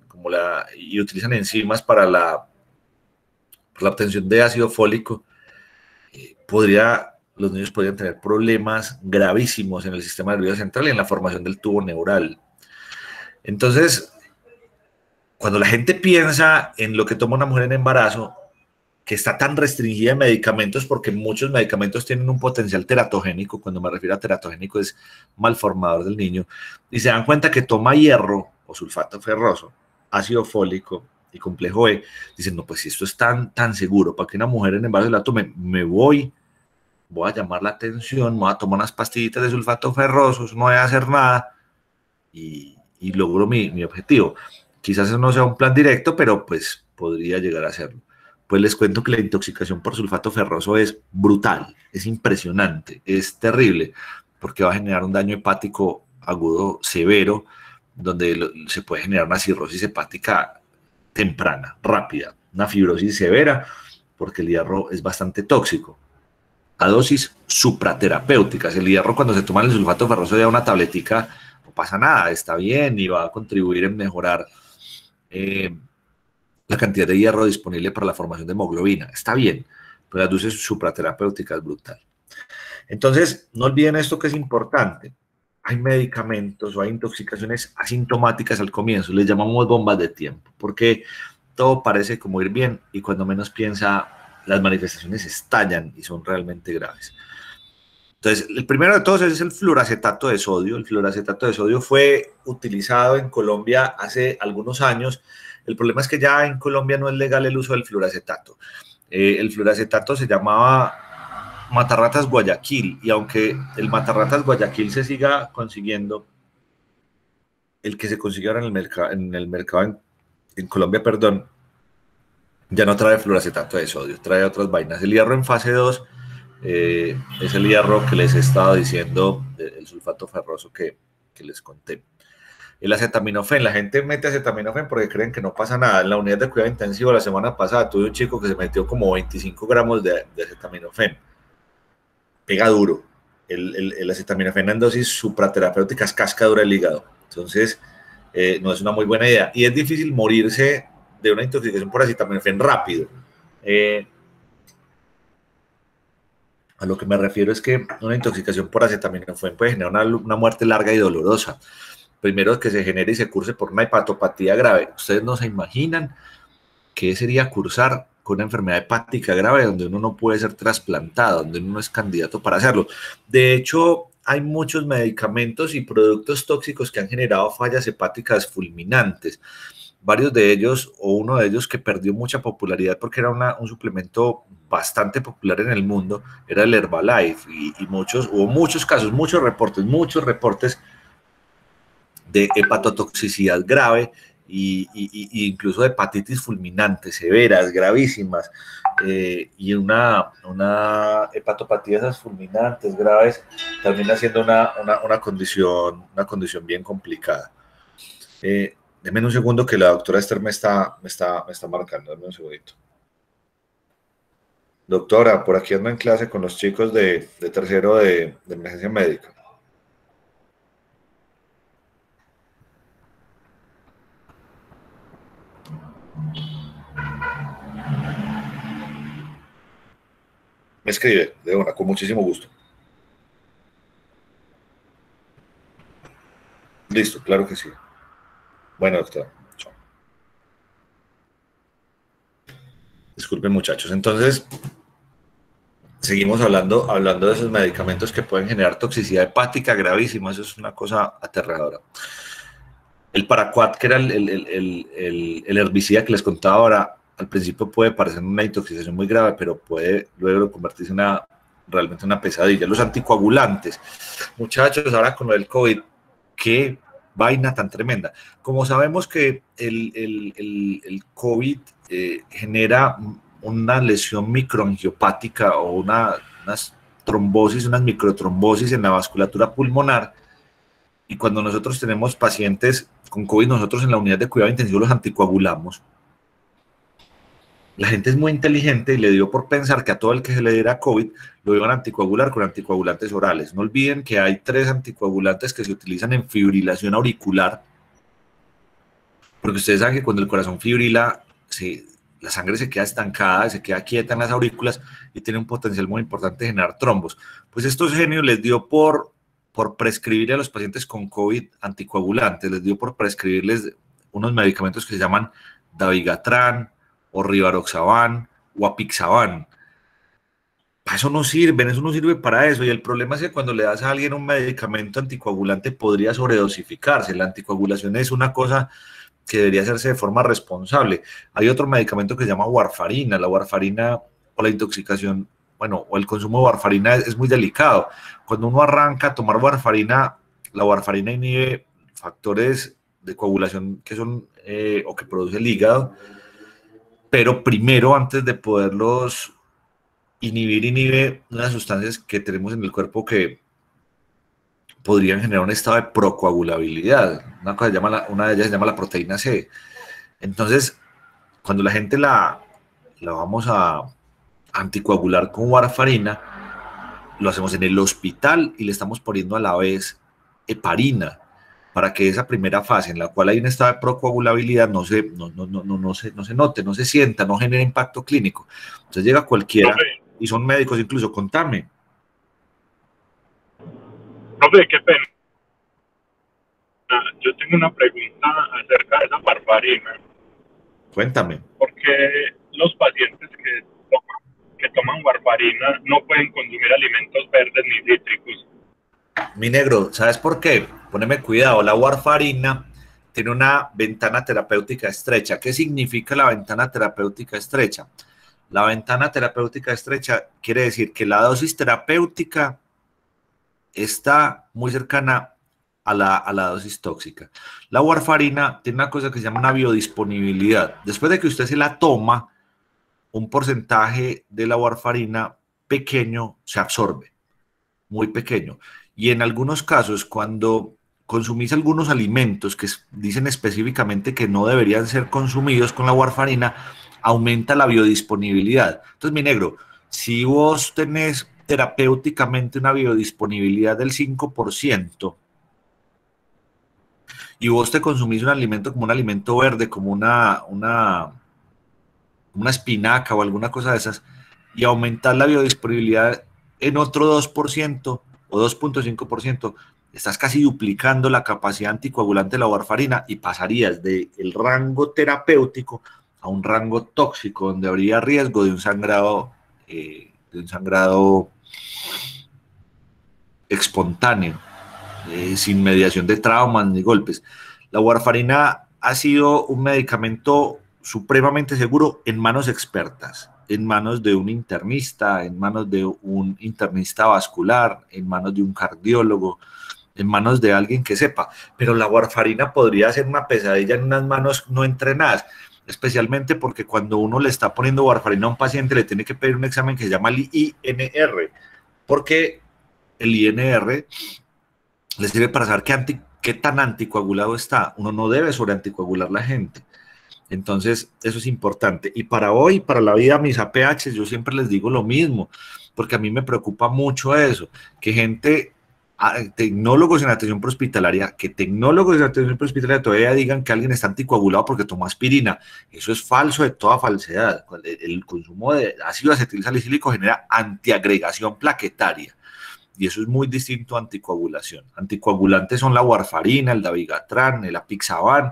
y utilizan enzimas para la obtención de ácido fólico, los niños podrían tener problemas gravísimos en el sistema nervioso central y en la formación del tubo neural. Entonces, cuando la gente piensa en lo que toma una mujer en embarazo, que está tan restringida de medicamentos, porque muchos medicamentos tienen un potencial teratogénico, cuando me refiero a teratogénico es malformador del niño, y se dan cuenta que toma hierro o sulfato ferroso, ácido fólico y complejo B, dicen, no, pues si esto es tan seguro, para que una mujer en embarazo la tome, voy a llamar la atención, voy a tomar unas pastillitas de sulfato ferroso, no voy a hacer nada, y logro mi objetivo. Quizás eso no sea un plan directo, pero pues podría llegar a serlo. Pues les cuento que la intoxicación por sulfato ferroso es brutal, es impresionante, es terrible, porque va a generar un daño hepático agudo severo, donde se puede generar una cirrosis hepática temprana, rápida, una fibrosis severa, porque el hierro es bastante tóxico. A dosis supraterapéuticas, el hierro cuando se toma el sulfato ferroso de una tabletica, no pasa nada, está bien y va a contribuir en mejorar la cantidad de hierro disponible para la formación de hemoglobina. Está bien, pero la dosis supraterapéutica es brutal. Entonces, no olviden esto que es importante. Hay medicamentos o hay intoxicaciones asintomáticas al comienzo, les llamamos bombas de tiempo, porque todo parece como ir bien y cuando menos piensa, las manifestaciones estallan y son realmente graves. Entonces, el primero de todos es el fluoracetato de sodio. El fluoracetato de sodio fue utilizado en Colombia hace algunos años. El problema es que ya en Colombia no es legal el uso del fluoracetato. El fluoracetato se llamaba Matarratas Guayaquil, y aunque el Matarratas Guayaquil se siga consiguiendo, el que se consiguió ahora en el mercado en Colombia, perdón, ya no trae fluoracetato de sodio, trae otras vainas. El hierro en fase 2 es el hierro que les he estado diciendo, el sulfato ferroso que les conté. El acetaminofén, la gente mete acetaminofén porque creen que no pasa nada. En la unidad de cuidado intensivo la semana pasada tuve un chico que se metió como 25 gramos de acetaminofén. Pega duro. El acetaminofén en dosis supraterapéuticas casca dura el hígado. Entonces, no es una muy buena idea. Y es difícil morirse de una intoxicación por acetaminofén rápido. A lo que me refiero es que una intoxicación por acetaminofén puede generar una muerte larga y dolorosa. Primero, que se genere y se curse por una hepatopatía grave. Ustedes no se imaginan qué sería cursar con una enfermedad hepática grave donde uno no puede ser trasplantado, donde uno no es candidato para hacerlo. De hecho, hay muchos medicamentos y productos tóxicos que han generado fallas hepáticas fulminantes. Varios de ellos, o uno de ellos que perdió mucha popularidad porque era un suplemento bastante popular en el mundo, era el Herbalife. Y hubo muchos casos, muchos reportes de hepatotoxicidad grave y incluso de hepatitis fulminantes severas, gravísimas, y una hepatopatía de esas fulminantes graves termina siendo una condición bien complicada. Deme un segundo que la doctora Esther me está marcando. Deme un segundito. Doctora, por aquí ando en clase con los chicos de tercero de emergencia médica. Me escribe, de una, con muchísimo gusto. Listo, claro que sí. Bueno, doctora. Chao. Disculpen, muchachos. Entonces, seguimos hablando de esos medicamentos que pueden generar toxicidad hepática gravísima. Eso es una cosa aterradora. El Paraquat, que era el herbicida que les contaba ahora, al principio puede parecer una intoxicación muy grave, pero puede luego convertirse en realmente una pesadilla. Los anticoagulantes. Muchachos, ahora con lo del COVID, qué vaina tan tremenda. Como sabemos que el COVID genera una lesión microangiopática o unas trombosis, unas microtrombosis en la vasculatura pulmonar, y cuando nosotros tenemos pacientes con COVID, nosotros en la unidad de cuidado intensivo los anticoagulamos. La gente es muy inteligente y le dio por pensar que a todo el que se le diera COVID lo iban a anticoagular con anticoagulantes orales. No olviden que hay 3 anticoagulantes que se utilizan en fibrilación auricular, porque ustedes saben que cuando el corazón fibrila, la sangre se queda estancada, se queda quieta en las aurículas y tiene un potencial muy importante de generar trombos. Pues estos genios les dio por prescribirle a los pacientes con COVID anticoagulantes, les dio por prescribirles unos medicamentos que se llaman dabigatran, o rivaroxaban, o apixaban. Eso no sirve para eso, y el problema es que cuando le das a alguien un medicamento anticoagulante podría sobredosificarse. La anticoagulación es una cosa que debería hacerse de forma responsable. Hay otro medicamento que se llama warfarina. La warfarina o la intoxicación, bueno, o el consumo de warfarina es muy delicado. Cuando uno arranca a tomar warfarina, la warfarina inhibe factores de coagulación que son o que produce el hígado, pero primero, antes de poderlos inhibe unas sustancias que tenemos en el cuerpo que podrían generar un estado de procoagulabilidad. Una de ellas se llama la proteína C. Entonces, cuando la gente la vamos a anticoagular con warfarina, lo hacemos en el hospital y le estamos poniendo a la vez heparina, para que esa primera fase en la cual hay un estado de procoagulabilidad no se note, no se sienta, no genere impacto clínico. Entonces llega cualquiera, y son médicos incluso, contame. Profe, qué pena. Yo tengo una pregunta acerca de esa warfarina. Cuéntame. ¿Por qué los pacientes que toman warfarina no pueden consumir alimentos verdes ni cítricos? Mi negro, ¿sabes por qué? Poneme cuidado, la warfarina tiene una ventana terapéutica estrecha. ¿Qué significa la ventana terapéutica estrecha? La ventana terapéutica estrecha quiere decir que la dosis terapéutica está muy cercana a la dosis tóxica. La warfarina tiene una cosa que se llama una biodisponibilidad. Después de que usted se la toma, un porcentaje de la warfarina pequeño se absorbe, muy pequeño. Y en algunos casos, cuando consumís algunos alimentos que dicen específicamente que no deberían ser consumidos con la warfarina, aumenta la biodisponibilidad. Entonces, mi negro, si vos tenés terapéuticamente una biodisponibilidad del 5%, y vos te consumís un alimento como un alimento verde, como una espinaca o alguna cosa de esas, y aumentar la biodisponibilidad en otro 2% o 2.5%, estás casi duplicando la capacidad anticoagulante de la warfarina y pasarías del rango terapéutico a un rango tóxico, donde habría riesgo de un sangrado espontáneo, sin mediación de traumas ni golpes. La warfarina ha sido un medicamento supremamente seguro en manos expertas, en manos de un internista, en manos de un internista vascular, en manos de un cardiólogo, en manos de alguien que sepa. Pero la warfarina podría ser una pesadilla en unas manos no entrenadas, especialmente porque cuando uno le está poniendo warfarina a un paciente le tiene que pedir un examen que se llama el INR, porque el INR le sirve para saber qué qué tan anticoagulado está. Uno no debe sobreanticoagular la gente. Entonces, eso es importante. Y para hoy, para la vida, mis APH, yo siempre les digo lo mismo, porque a mí me preocupa mucho eso, que gente, tecnólogos en atención prehospitalaria, que tecnólogos en atención prehospitalaria todavía digan que alguien está anticoagulado porque tomó aspirina. Eso es falso de toda falsedad. El consumo de ácido acetil salicílico genera antiagregación plaquetaria. Y eso es muy distinto a anticoagulación. Anticoagulantes son la warfarina, el dabigatran, el apixaban,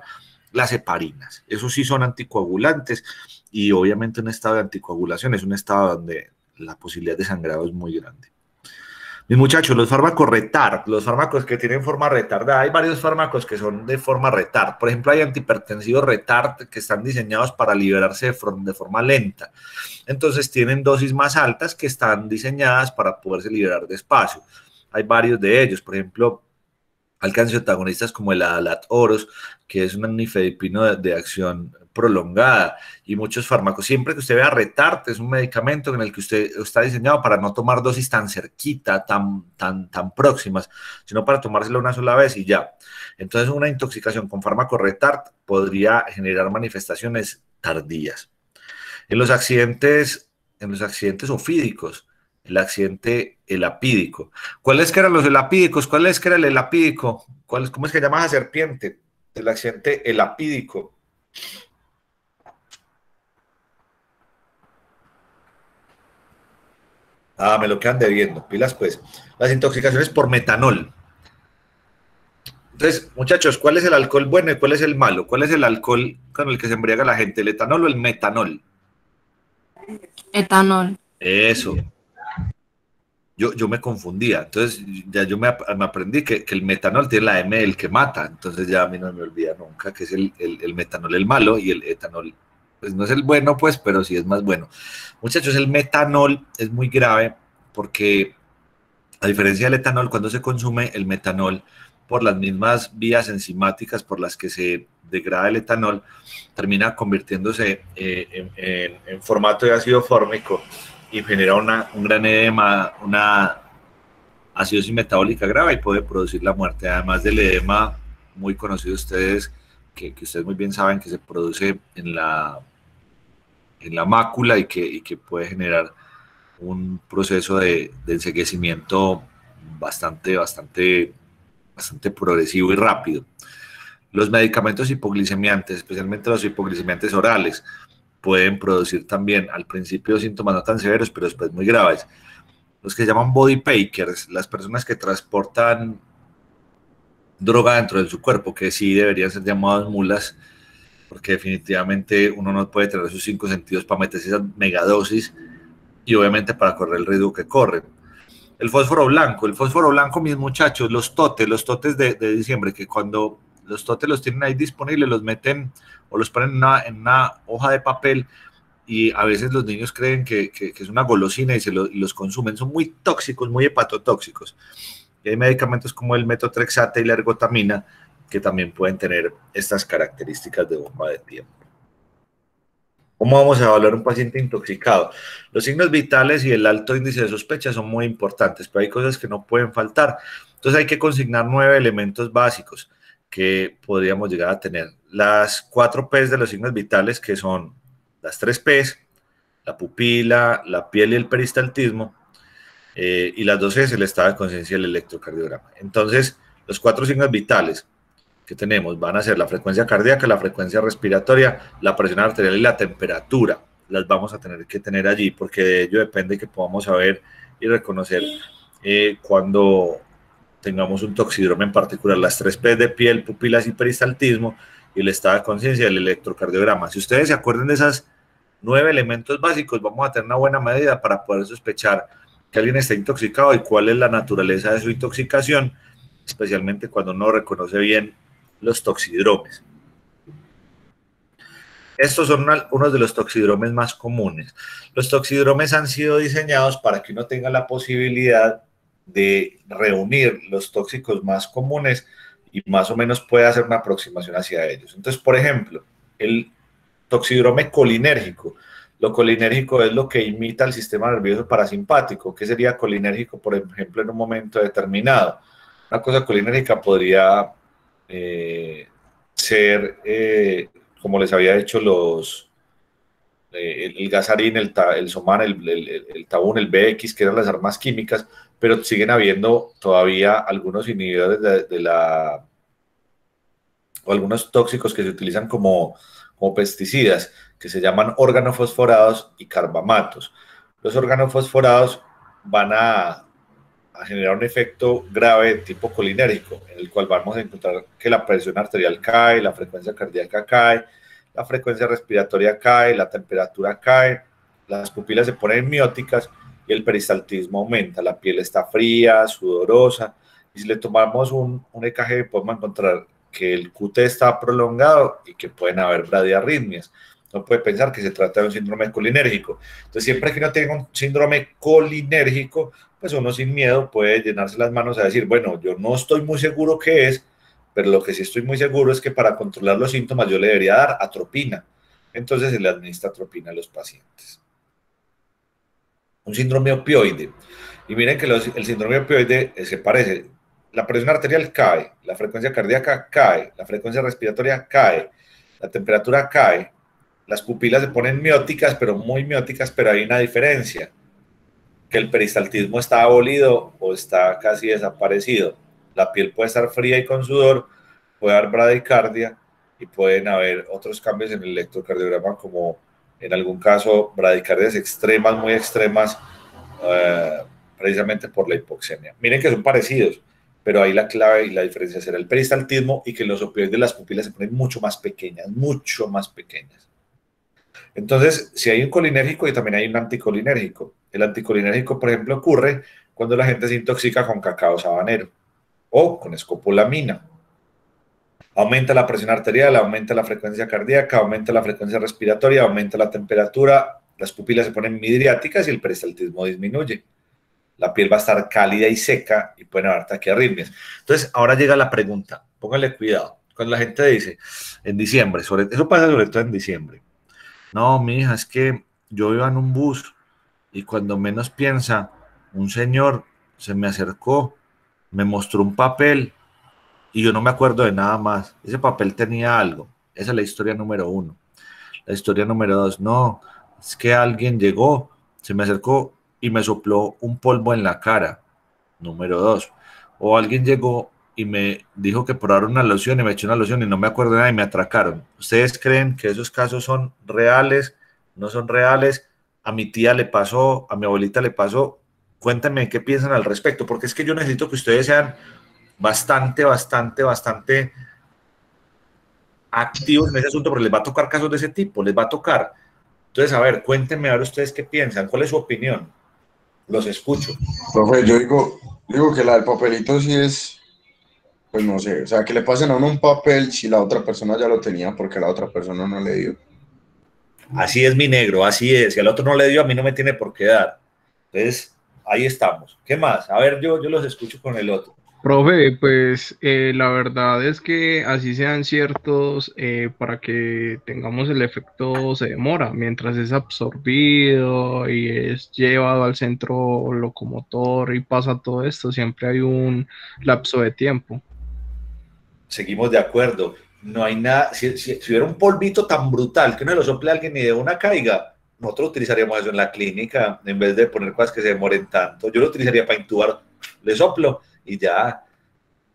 las heparinas. Esos sí son anticoagulantes y obviamente un estado de anticoagulación es un estado donde la posibilidad de sangrado es muy grande. Mis muchachos, los fármacos retard, los fármacos que tienen forma retardada, hay varios fármacos que son de forma retard. Por ejemplo, hay antihipertensivos retard que están diseñados para liberarse de forma lenta. Entonces tienen dosis más altas que están diseñadas para poderse liberar despacio. Hay varios de ellos, por ejemplo, hay cancerotagonistas como el Adalat Oros, que es un nifedipino de acción prolongada, y muchos fármacos. Siempre que usted vea retard, es un medicamento en el que usted está diseñado para no tomar dosis tan cerquita, tan próximas, sino para tomárselo una sola vez y ya. Entonces, una intoxicación con fármaco retard podría generar manifestaciones tardías. En los accidentes ofídicos, el accidente elapídico. ¿Cuáles que eran los elapídicos? ¿Cuál es que era el elapídico? ¿Cómo es que llama esa serpiente? El accidente elapídico. Me lo quedan debiendo. Pilas, pues. Las intoxicaciones por metanol. Entonces, muchachos, ¿cuál es el alcohol bueno y cuál es el malo? ¿Cuál es el alcohol con el que se embriaga la gente? ¿El etanol o el metanol? Etanol. Eso. Yo me confundía. Entonces, ya yo me aprendí que el metanol tiene la M del que mata. Entonces, ya a mí no me olvida nunca que es el metanol el malo y el etanol, pues no es el bueno, pues, pero sí es más bueno. Muchachos, el metanol es muy grave porque, a diferencia del etanol, cuando se consume el metanol por las mismas vías enzimáticas por las que se degrada el etanol, termina convirtiéndose en formato de ácido fórmico y genera un gran edema, una acidosis metabólica grave y puede producir la muerte. Además del edema muy conocido ustedes, que ustedes muy bien saben que se produce en la mácula y que puede generar un proceso de enceguecimiento bastante progresivo y rápido. Los medicamentos hipoglicemiantes, especialmente los hipoglicemiantes orales, pueden producir también al principio síntomas no tan severos, pero después muy graves. Los que se llaman body packers, las personas que transportan droga dentro de su cuerpo, que sí deberían ser llamadas mulas, porque definitivamente uno no puede tener sus 5 sentidos para meterse esas megadosis y obviamente para correr el riesgo que corren. El fósforo blanco, mis muchachos, los totes de diciembre, que cuando los totes los tienen ahí disponibles, los meten o los ponen en una hoja de papel y a veces los niños creen que es una golosina y los consumen. Son muy tóxicos, muy hepatotóxicos. Y hay medicamentos como el metotrexate y la ergotamina que también pueden tener estas características de bomba de tiempo. ¿Cómo vamos a evaluar un paciente intoxicado? Los signos vitales y el alto índice de sospecha son muy importantes, pero hay cosas que no pueden faltar. Entonces hay que consignar 9 elementos básicos que podríamos llegar a tener. Las 4 P's de los signos vitales, que son las 3 P's, la pupila, la piel y el peristaltismo, y las 2 C's, el estado de conciencia y el electrocardiograma. Entonces, los 4 signos vitales que tenemos van a ser la frecuencia cardíaca, la frecuencia respiratoria, la presión arterial y la temperatura. Las vamos a tener que tener allí porque de ello depende que podamos saber y reconocer cuando tengamos un toxidroma en particular. Las 3 P de piel, pupilas y peristaltismo y el estado de conciencia y el electrocardiograma. Si ustedes se acuerdan de esas 9 elementos básicos, vamos a tener una buena medida para poder sospechar que alguien está intoxicado y cuál es la naturaleza de su intoxicación, especialmente cuando uno reconoce bien los toxidromes. Estos son unos de los toxidromes más comunes. Los toxidromes han sido diseñados para que uno tenga la posibilidad de reunir los tóxicos más comunes y más o menos pueda hacer una aproximación hacia ellos. Entonces, por ejemplo, el toxidrome colinérgico. Lo colinérgico es lo que imita el sistema nervioso parasimpático. ¿Qué sería colinérgico, por ejemplo, en un momento determinado? Una cosa colinérgica podría ser, como les había dicho, el gasarín, el soman, el tabún, el BX, que eran las armas químicas, pero siguen habiendo todavía algunos inhibidores o algunos tóxicos que se utilizan como pesticidas, que se llaman organofosforados y carbamatos. Los organofosforados van a generar un efecto grave de tipo colinérgico, en el cual vamos a encontrar que la presión arterial cae, la frecuencia cardíaca cae, la frecuencia respiratoria cae, la temperatura cae, las pupilas se ponen mióticas y el peristaltismo aumenta, la piel está fría, sudorosa, y si le tomamos un EKG podemos encontrar que el QT está prolongado y que pueden haber bradiarritmias. No puede pensar que se trata de un síndrome colinérgico. Entonces, siempre que uno tenga un síndrome colinérgico, pues uno sin miedo puede llenarse las manos a decir, bueno, yo no estoy muy seguro qué es, pero lo que sí estoy muy seguro es que para controlar los síntomas yo le debería dar atropina. Entonces se le administra atropina a los pacientes. Un síndrome opioide. Y miren que el síndrome opioide se parece. La presión arterial cae, la frecuencia cardíaca cae, la frecuencia respiratoria cae, la temperatura cae, las pupilas se ponen mióticas, pero muy mióticas, pero hay una diferencia, que el peristaltismo está abolido o está casi desaparecido. La piel puede estar fría y con sudor, puede haber bradicardia y pueden haber otros cambios en el electrocardiograma, como en algún caso bradicardias extremas, muy extremas, precisamente por la hipoxemia. Miren que son parecidos, pero ahí la clave y la diferencia será el peristaltismo y que los opioides de las pupilas se ponen mucho más pequeñas, mucho más pequeñas. Entonces, si hay un colinérgico y también hay un anticolinérgico. El anticolinérgico, por ejemplo, ocurre cuando la gente se intoxica con cacao sabanero o con escopolamina. Aumenta la presión arterial, aumenta la frecuencia cardíaca, aumenta la frecuencia respiratoria, aumenta la temperatura, las pupilas se ponen midriáticas y el peristaltismo disminuye. La piel va a estar cálida y seca y pueden haber taquiarritmias. Entonces, ahora llega la pregunta, pónganle cuidado. Cuando la gente dice, en diciembre, eso pasa sobre todo en diciembre. No, mija, es que yo iba en un bus y cuando menos piensa, un señor se me acercó, me mostró un papel y yo no me acuerdo de nada más. Ese papel tenía algo. Esa es la historia número 1. La historia número 2, no, es que alguien llegó, se me acercó y me sopló un polvo en la cara. Número 2. O alguien llegó y me dijo que probaron una loción y me echó una loción y no me acuerdo de nada y me atracaron. ¿Ustedes creen que esos casos son reales? ¿No son reales? A mi tía le pasó, a mi abuelita le pasó. Cuéntenme qué piensan al respecto, porque es que yo necesito que ustedes sean bastante activos en ese asunto, porque les va a tocar casos de ese tipo, les va a tocar. Entonces, a ver, cuéntenme ahora ustedes qué piensan, cuál es su opinión. Los escucho. Profe, yo digo que la del papelito sí es, pues no sé, o sea, que le pasen a uno un papel si la otra persona ya lo tenía porque la otra persona no le dio. Así es, mi negro, así es. Si al otro no le dio, a mí no me tiene por qué dar. Entonces, ahí estamos. ¿Qué más? A ver, yo los escucho con el otro. Profe, pues la verdad es que así sean ciertos, para que tengamos el efecto se demora, mientras es absorbido y es llevado al centro locomotor y pasa todo esto, siempre hay un lapso de tiempo. Seguimos de acuerdo. No hay nada, si hubiera un polvito tan brutal que no lo sople a alguien y de una caiga, nosotros utilizaríamos eso en la clínica en vez de poner cosas que se demoren tanto. Yo lo utilizaría para intubar, le soplo y ya,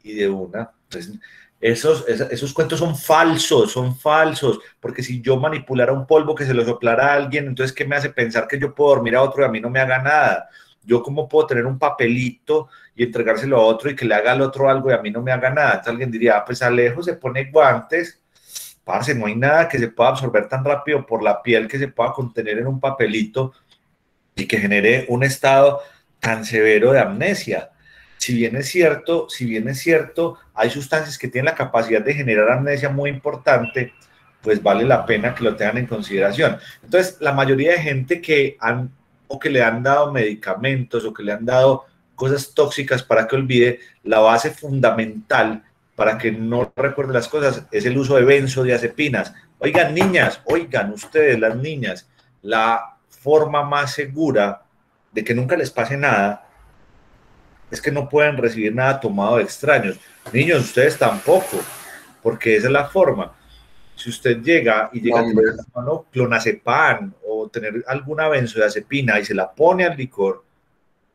y de una. Entonces, esos cuentos son falsos, porque si yo manipulara un polvo que se lo soplara a alguien, entonces, ¿qué me hace pensar que yo puedo dormir a otro y a mí no me haga nada? Yo, ¿cómo puedo tener un papelito y entregárselo a otro y que le haga al otro algo y a mí no me haga nada? Entonces alguien diría, pues Alejo se pone guantes, parce, no hay nada que se pueda absorber tan rápido por la piel que se pueda contener en un papelito y que genere un estado tan severo de amnesia. Si bien es cierto, hay sustancias que tienen la capacidad de generar amnesia muy importante, pues vale la pena que lo tengan en consideración. Entonces, la mayoría de gente que le han dado medicamentos o que le han dado cosas tóxicas para que olvide, la base fundamental para que no recuerde las cosas es el uso de benzodiazepinas. Oigan, niñas, oigan ustedes, las niñas, la forma más segura de que nunca les pase nada es que no pueden recibir nada tomado de extraños. Niños, ustedes tampoco. porque esa es la forma. Si usted llega y llega a Hombre. tener clonazepam o tener alguna benzodiazepina y se la pone al licor,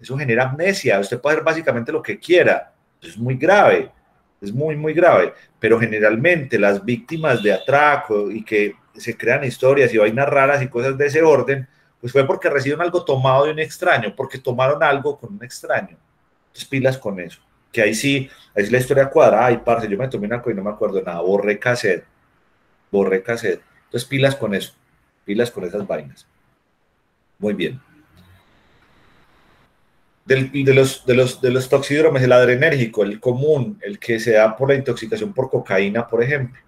eso genera amnesia. Usted puede hacer básicamente lo que quiera. Es muy grave, es muy, muy grave. Pero generalmente las víctimas de atraco y que se crean historias y vainas raras y cosas de ese orden, pues fue porque recibieron algo tomado de un extraño, porque tomaron algo con un extraño. Entonces pilas con eso. Que ahí sí la historia cuadra. Ay, parce, yo me tomé una cosa y no me acuerdo de nada. Borré cassette. Entonces pilas con eso. Pilas con esas vainas. Muy bien. De los toxídromes, el adrenérgico, el común, el que se da por la intoxicación por cocaína, por ejemplo,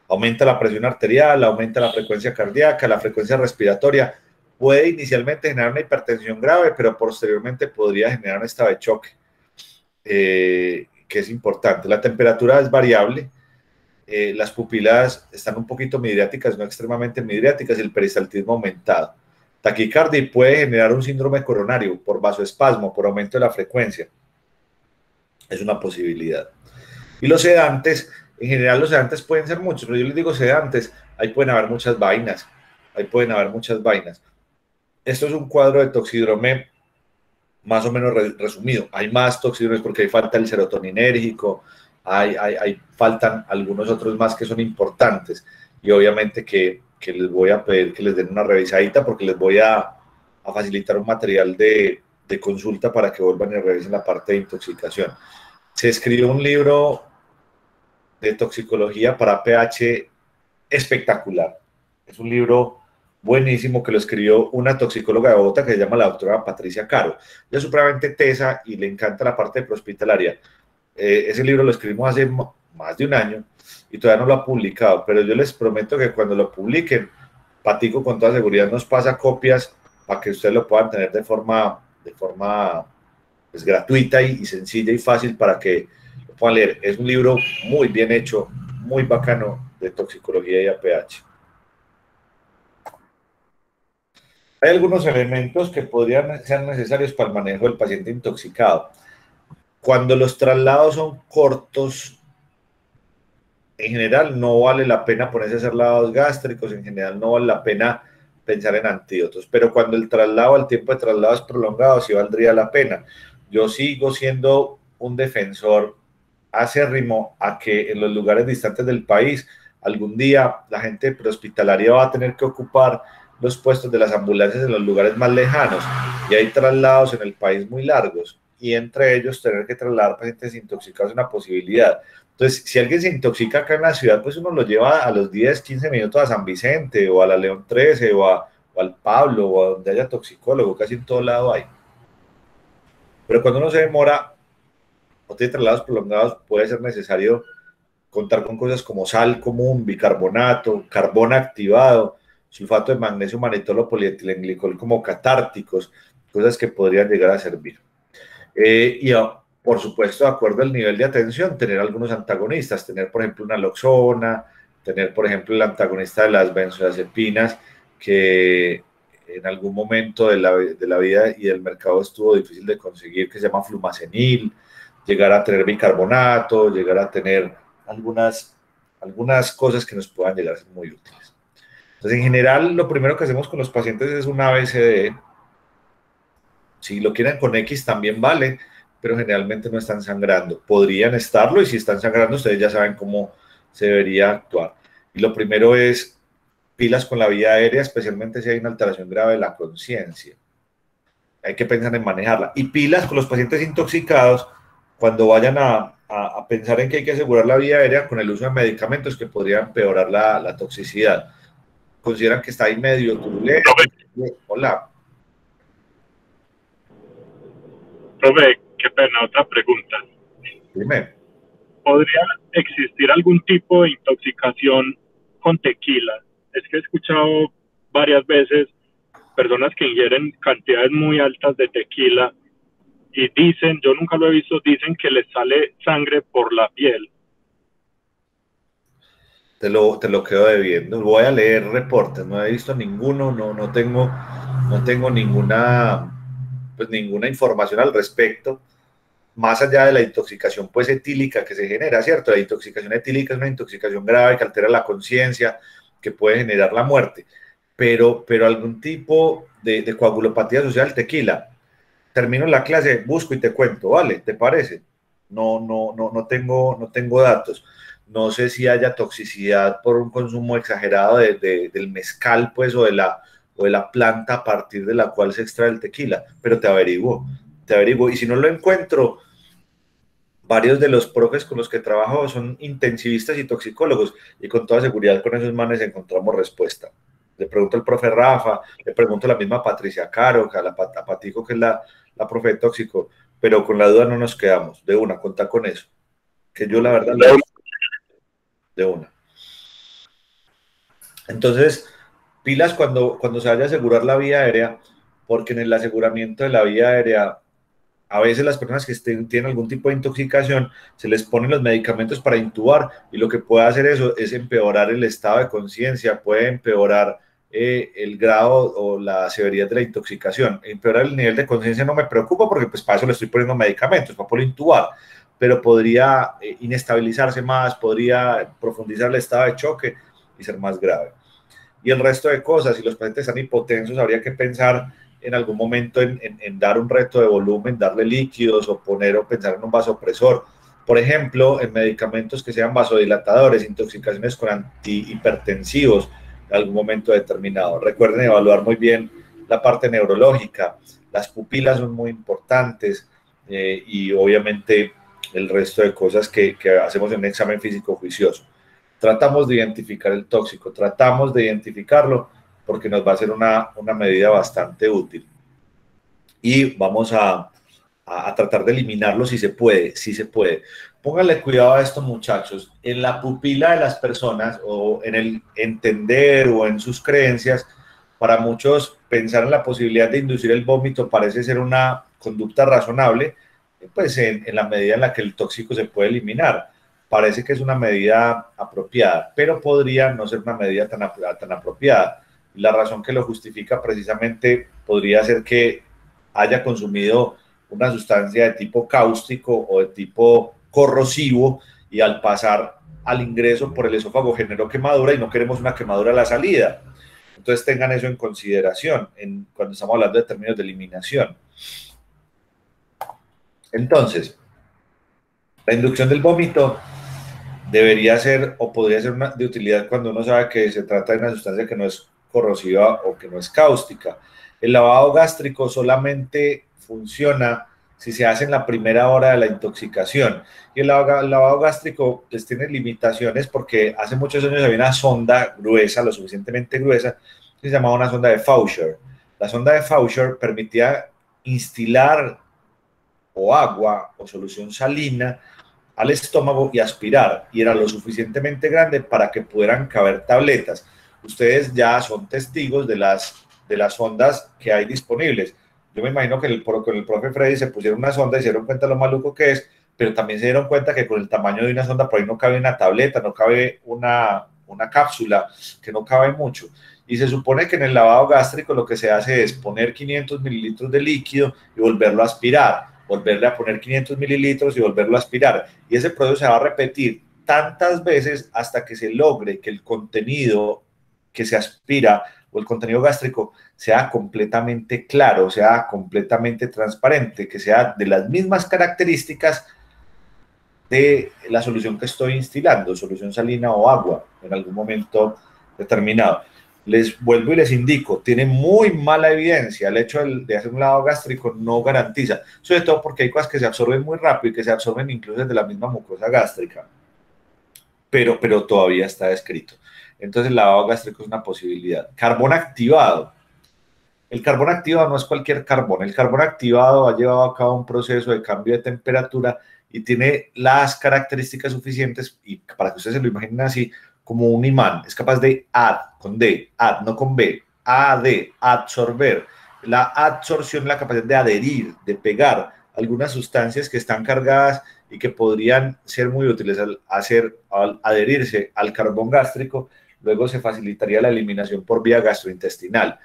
aumenta la presión arterial, aumenta la frecuencia cardíaca, la frecuencia respiratoria, puede inicialmente generar una hipertensión grave, pero posteriormente podría generar un estado de choque, que es importante. La temperatura es variable, las pupilas están un poquito midriáticas, no extremadamente midriáticas, y el peristaltismo aumentado. Taquicardia puede generar un síndrome coronario por vasoespasmo, por aumento de la frecuencia. Es una posibilidad. Y los sedantes, en general los sedantes pueden ser muchos, pero yo les digo sedantes, ahí pueden haber muchas vainas. Esto es un cuadro de toxídrome más o menos resumido. Hay más toxídromes porque ahí falta el serotoninérgico, faltan algunos otros más que son importantes. Y obviamente que les voy a pedir que les den una revisadita porque les voy a facilitar un material de consulta para que vuelvan y revisen la parte de intoxicación. Se escribió un libro de toxicología para pH espectacular. Es un libro buenísimo que lo escribió una toxicóloga de Bogotá que se llama la doctora Patricia Caro. Ella es supremamente tesa y le encanta la parte de prehospitalaria. Ese libro lo escribimos hace más de un año y todavía no lo ha publicado, pero yo les prometo que cuando lo publiquen, Patico con toda seguridad nos pasa copias para que ustedes lo puedan tener de forma pues, gratuita y sencilla y fácil para que lo puedan leer. Es un libro muy bien hecho, muy bacano de toxicología y APH. Hay algunos elementos que podrían ser necesarios para el manejo del paciente intoxicado. Cuando los traslados son cortos, en general no vale la pena ponerse a hacer lavados gástricos, en general no vale la pena pensar en antídotos, pero cuando el tiempo de traslado es prolongado, sí valdría la pena. Yo sigo siendo un defensor acérrimo a que en los lugares distantes del país, algún día la gente prehospitalaria va a tener que ocupar los puestos de las ambulancias en los lugares más lejanos, y hay traslados en el país muy largos, y entre ellos tener que trasladar pacientes intoxicados es una posibilidad. Entonces, si alguien se intoxica acá en la ciudad, pues uno lo lleva a los 10, 15 minutos a San Vicente, o a la León 13, o al Pablo, o a donde haya toxicólogo, casi en todo lado hay. Pero cuando uno se demora o tiene traslados prolongados, puede ser necesario contar con cosas como sal común, bicarbonato, carbón activado, sulfato de magnesio, manitol o polietilenglicol como catárticos, cosas que podrían llegar a servir. Por supuesto, de acuerdo al nivel de atención, tener algunos antagonistas, tener por ejemplo una naloxona, tener por ejemplo el antagonista de las benzodiazepinas, que en algún momento de la vida y del mercado estuvo difícil de conseguir, que se llama flumacenil, llegar a tener bicarbonato, llegar a tener algunas cosas que nos puedan llegar a ser muy útiles. Entonces, en general, lo primero que hacemos con los pacientes es un ABCDE. Si lo quieren con X también vale, pero generalmente no están sangrando. Podrían estarlo, y si están sangrando, ustedes ya saben cómo se debería actuar. Y lo primero es pilas con la vía aérea, especialmente si hay una alteración grave de la conciencia. Hay que pensar en manejarla. Y pilas con los pacientes intoxicados cuando vayan a pensar en que hay que asegurar la vía aérea con el uso de medicamentos que podrían empeorar la toxicidad. Consideran que está ahí medio turbulento. Hola. Profe, qué pena, otra pregunta. Dime. ¿Podría existir algún tipo de intoxicación con tequila? Es que he escuchado varias veces personas que ingieren cantidades muy altas de tequila y dicen, yo nunca lo he visto, dicen que les sale sangre por la piel. Te lo quedo debiendo. Voy a leer reportes, no he visto ninguno, no tengo ninguna información al respecto, más allá de la intoxicación pues etílica que se genera, ¿cierto? La intoxicación etílica es una intoxicación grave que altera la conciencia, que puede generar la muerte, pero algún tipo de coagulopatía asociada al tequila. Termino la clase, busco y te cuento, ¿vale? ¿Te parece? No tengo datos. No sé si haya toxicidad por un consumo exagerado del mezcal, pues, o de la planta a partir de la cual se extrae el tequila, pero te averiguo. Y si no lo encuentro, varios de los profes con los que trabajo son intensivistas y toxicólogos, y con toda seguridad con esos manes encontramos respuesta. Le pregunto al profe Rafa, le pregunto a la misma Patricia Caro, a Patico, que es la profe de tóxico, pero con la duda no nos quedamos. De una, contá con eso. Que yo la verdad, de una. Entonces, pilas cuando se vaya a asegurar la vía aérea, porque en el aseguramiento de la vía aérea, a veces las personas que tienen algún tipo de intoxicación, se les ponen los medicamentos para intubar, y lo que puede hacer eso es empeorar el estado de conciencia, puede empeorar el grado o la severidad de la intoxicación. Empeorar el nivel de conciencia no me preocupa, porque pues para eso le estoy poniendo medicamentos, para poder intubar, pero podría inestabilizarse más, podría profundizar el estado de choque y ser más grave. Y el resto de cosas, si los pacientes están hipotensos, habría que pensar en algún momento en dar un reto de volumen, darle líquidos o pensar en un vasopresor. Por ejemplo, en medicamentos que sean vasodilatadores, intoxicaciones con antihipertensivos en algún momento determinado. Recuerden evaluar muy bien la parte neurológica. Las pupilas son muy importantes y obviamente el resto de cosas que hacemos en un examen físico juicioso. Tratamos de identificar el tóxico, tratamos de identificarlo porque nos va a ser una medida bastante útil. Y vamos a tratar de eliminarlo si se puede, si se puede. Pónganle cuidado a esto, muchachos. En la pupila de las personas, o en el entender o en sus creencias, para muchos pensar en la posibilidad de inducir el vómito parece ser una conducta razonable, pues en la medida en la que el tóxico se puede eliminar. Parece que es una medida apropiada, pero podría no ser una medida tan apropiada. La razón que lo justifica precisamente podría ser que haya consumido una sustancia de tipo cáustico o de tipo corrosivo, y al pasar al ingreso por el esófago generó quemadura, y no queremos una quemadura a la salida. Entonces tengan eso en consideración cuando estamos hablando de términos de eliminación. Entonces, la inducción del vómito debería ser o podría ser de utilidad cuando uno sabe que se trata de una sustancia que no es corrosiva o que no es cáustica. El lavado gástrico solamente funciona si se hace en la primera hora de la intoxicación. Y el lavado gástrico pues tiene limitaciones porque hace muchos años había una sonda gruesa, lo suficientemente gruesa, que se llamaba una sonda de Faucher. La sonda de Faucher permitía instilar o agua o solución salina al estómago y aspirar, y era lo suficientemente grande para que pudieran caber tabletas. Ustedes ya son testigos de las sondas que hay disponibles. Yo me imagino que con el profe Freddy se pusieron una sonda y se dieron cuenta de lo maluco que es, pero también se dieron cuenta que con el tamaño de una sonda por ahí no cabe una tableta, no cabe una cápsula, que no cabe mucho. Y se supone que en el lavado gástrico lo que se hace es poner 500 mililitros de líquido y volverlo a aspirar, volverle a poner 500 mililitros y volverlo a aspirar. Y ese proceso se va a repetir tantas veces hasta que se logre que el contenido que se aspira o el contenido gástrico sea completamente claro, sea completamente transparente, que sea de las mismas características de la solución que estoy instilando, solución salina o agua, en algún momento determinado. Les vuelvo y les indico, tiene muy mala evidencia. El hecho de hacer un lavado gástrico no garantiza, sobre todo porque hay cosas que se absorben muy rápido y que se absorben incluso desde la misma mucosa gástrica, pero todavía está descrito. Entonces el lavado gástrico es una posibilidad. Carbón activado. El carbón activado no es cualquier carbón. El carbón activado ha llevado a cabo un proceso de cambio de temperatura y tiene las características suficientes, y para que ustedes se lo imaginen así, como un imán. Es capaz de con D, no con B, absorber. La absorción es la capacidad de adherir, de pegar algunas sustancias que están cargadas y que podrían ser muy útiles al adherirse al carbón gástrico. Luego se facilitaría la eliminación por vía gastrointestinal.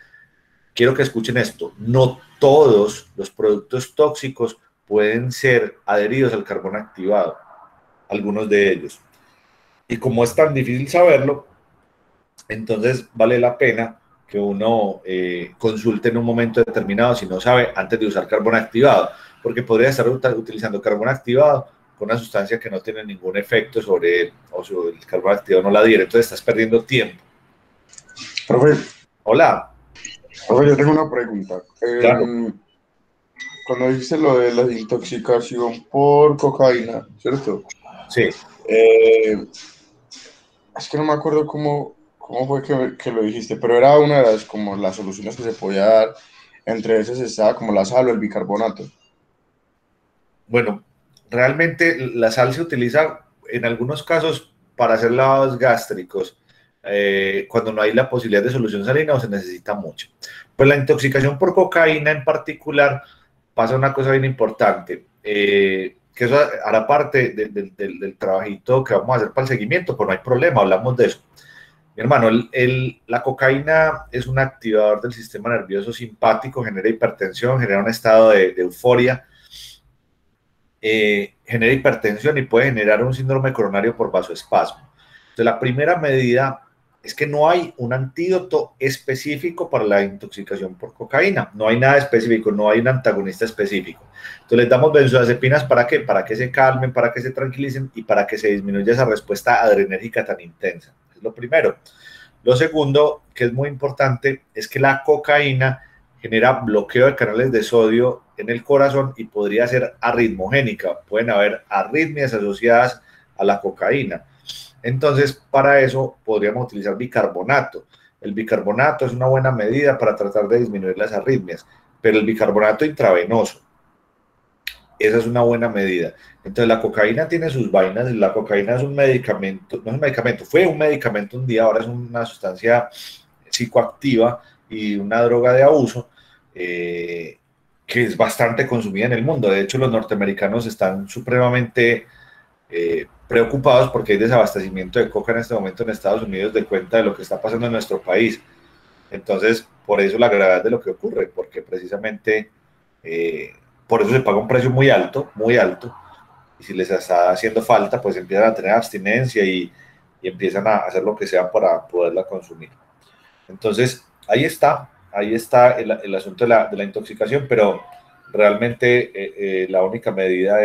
Quiero que escuchen esto, no todos los productos tóxicos pueden ser adheridos al carbón activado, algunos de ellos. Y como es tan difícil saberlo, entonces vale la pena que uno consulte en un momento determinado si no sabe antes de usar carbón activado, porque podría estar utilizando carbón activado con una sustancia que no tiene ningún efecto sobre él, o sobre el carbón activado no la adhiere, entonces estás perdiendo tiempo. Profe, Hola. profe, yo tengo una pregunta. Claro. Cuando dijiste lo de la intoxicación por cocaína, ¿cierto? Sí. Es que no me acuerdo cómo fue que lo dijiste, pero era una de las, como las soluciones que se podía dar. Entre esas estaba como la sal o el bicarbonato. Bueno, realmente la sal se utiliza en algunos casos para hacer lavados gástricos, cuando no hay la posibilidad de solución salina o se necesita mucho. Pues la intoxicación por cocaína en particular pasa una cosa bien importante, que eso hará parte del trabajito que vamos a hacer para el seguimiento, pues no hay problema, hablamos de eso. Mi hermano, la cocaína es un activador del sistema nervioso simpático, genera hipertensión, genera un estado de euforia, genera hipertensión y puede generar un síndrome coronario por vasoespasmo. Entonces, la primera medida es que no hay un antídoto específico para la intoxicación por cocaína. No hay nada específico, no hay un antagonista específico. Entonces, les damos benzodiazepinas ¿para qué? Para que se calmen, para que se tranquilicen y para que se disminuya esa respuesta adrenérgica tan intensa. Es lo primero. Lo segundo, que es muy importante, es que la cocaína genera bloqueo de canales de sodio en el corazón y podría ser arritmogénica. Pueden haber arritmias asociadas a la cocaína. Entonces, para eso podríamos utilizar bicarbonato. El bicarbonato es una buena medida para tratar de disminuir las arritmias, pero el bicarbonato intravenoso, esa es una buena medida. Entonces, la cocaína tiene sus vainas. La cocaína es un medicamento, no es un medicamento, fue un medicamento un día, ahora es una sustancia psicoactiva y una droga de abuso, que es bastante consumida en el mundo. De hecho, los norteamericanos están supremamente preocupados porque hay desabastecimiento de coca en este momento en Estados Unidos, de cuenta de lo que está pasando en nuestro país. Entonces, por eso la gravedad de lo que ocurre, porque precisamente por eso se paga un precio muy alto, y si les está haciendo falta, pues empiezan a tener abstinencia y empiezan a hacer lo que sea para poderla consumir. Entonces, ahí está el asunto de la intoxicación, pero realmente la única medida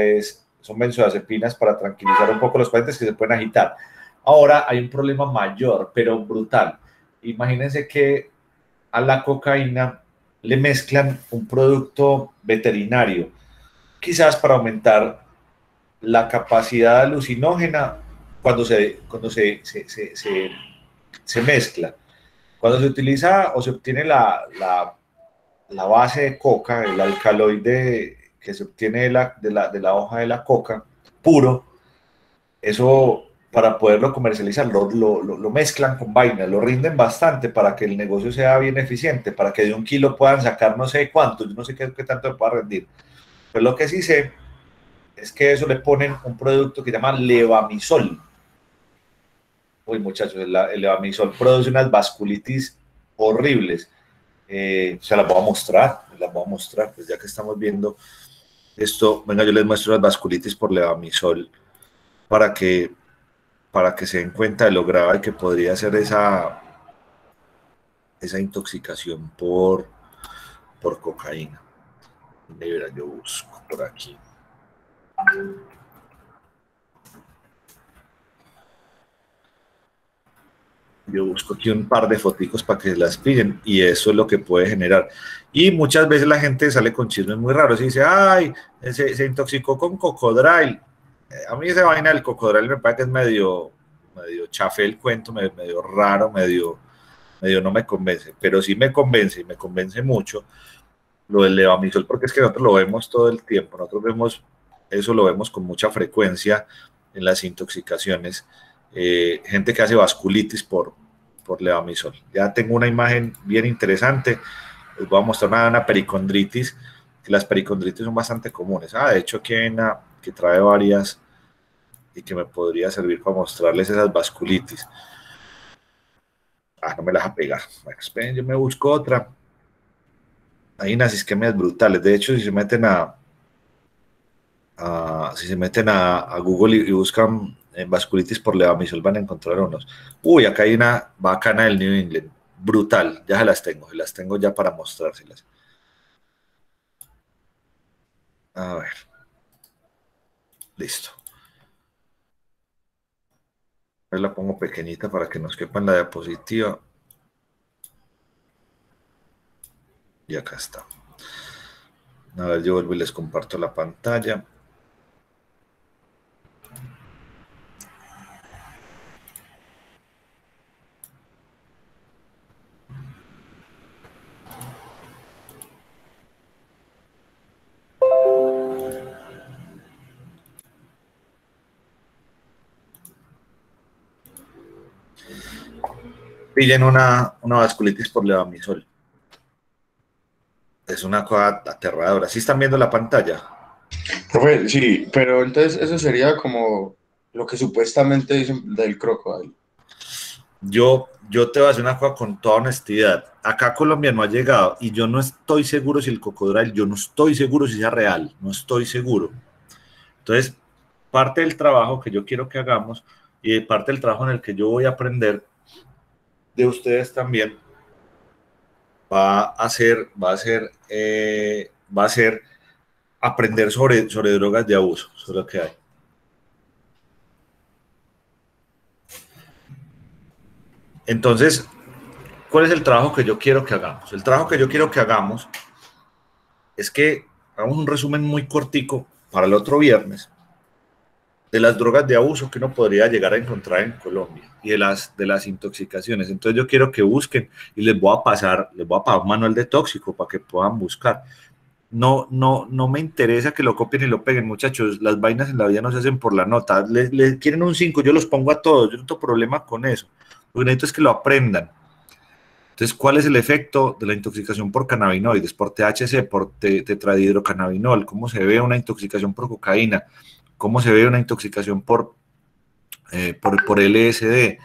son benzodiazepinas para tranquilizar un poco los pacientes que se pueden agitar. Ahora hay un problema mayor, pero brutal. Imagínense que a la cocaína le mezclan un producto veterinario, quizás para aumentar la capacidad alucinógena cuando se mezcla. Cuando se utiliza o se obtiene la base de coca, el alcaloide que se obtiene de la hoja de la coca, puro, eso para poderlo comercializar lo mezclan con vainas, lo rinden bastante para que el negocio sea bien eficiente, para que de 1 kilo puedan sacar no sé cuánto, yo no sé qué tanto le pueda rendir. Pero lo que sí sé es que eso le ponen un producto que se llama levamisol. Uy, muchachos, el levamisol produce unas vasculitis horribles. Se las voy a mostrar, pues ya que estamos viendo esto, venga, yo les muestro las vasculitis por levamisol para que, se den cuenta de lo grave que podría ser esa intoxicación por cocaína. Mira, yo busco por aquí. Yo busco aquí un par de foticos para que las pillen y eso es lo que puede generar. Y muchas veces la gente sale con chismes muy raros y dice, ay, se intoxicó con cocodril. A mí esa vaina del cocodril me parece que es medio chafé el cuento, medio raro, medio no me convence, pero sí me convence y me convence mucho lo del levamisol, porque es que nosotros lo vemos todo el tiempo, nosotros vemos eso, lo vemos con mucha frecuencia en las intoxicaciones, gente que hace vasculitis por levamisol. Ya tengo una imagen bien interesante, les voy a mostrar una pericondritis, que las pericondritis son bastante comunes. De hecho aquí hay una que trae varias y que me podría servir para mostrarles esas vasculitis. No me las va a pegar. Bueno, esperen, yo me busco otra. Hay unas isquemias brutales. De hecho, si se meten si se meten a Google y buscan vasculitis por levamisol, van a encontrar unos. Uy, acá hay una bacana del New England, brutal, ya se las tengo ya para mostrárselas. A ver, listo. Ahí la pongo pequeñita para que nos quepa en la diapositiva. Y acá está. A ver, yo vuelvo y les comparto la pantalla. Pillen una vasculitis por levamisol. Es una cosa aterradora. ¿Sí están viendo la pantalla? Profe, sí, pero entonces eso sería como lo que supuestamente dicen del crocodile. Yo te voy a hacer una cosa con toda honestidad. Acá Colombia no ha llegado y yo no estoy seguro si el cocodrilo, yo no estoy seguro si sea real, no estoy seguro. Entonces, parte del trabajo que yo quiero que hagamos y parte del trabajo en el que yo voy a aprender de ustedes también va a ser aprender sobre drogas de abuso, sobre lo que hay. Entonces, ¿cuál es el trabajo que yo quiero que hagamos? El trabajo que yo quiero que hagamos es que hagamos un resumen muy cortico para el otro viernes de las drogas de abuso que uno podría llegar a encontrar en Colombia y de las intoxicaciones. Entonces yo quiero que busquen y les voy a pasar un manual de tóxico para que puedan buscar. No me interesa que lo copien y lo peguen, muchachos. Las vainas en la vida no se hacen por la nota. Les quieren un 5, yo los pongo a todos. Yo no tengo problema con eso. Lo que necesito es que lo aprendan. Entonces, ¿cuál es el efecto de la intoxicación por cannabinoides, por THC, por tetradihidrocannabinol? ¿Cómo se ve una intoxicación por cocaína? ¿Cómo se ve una intoxicación por LSD?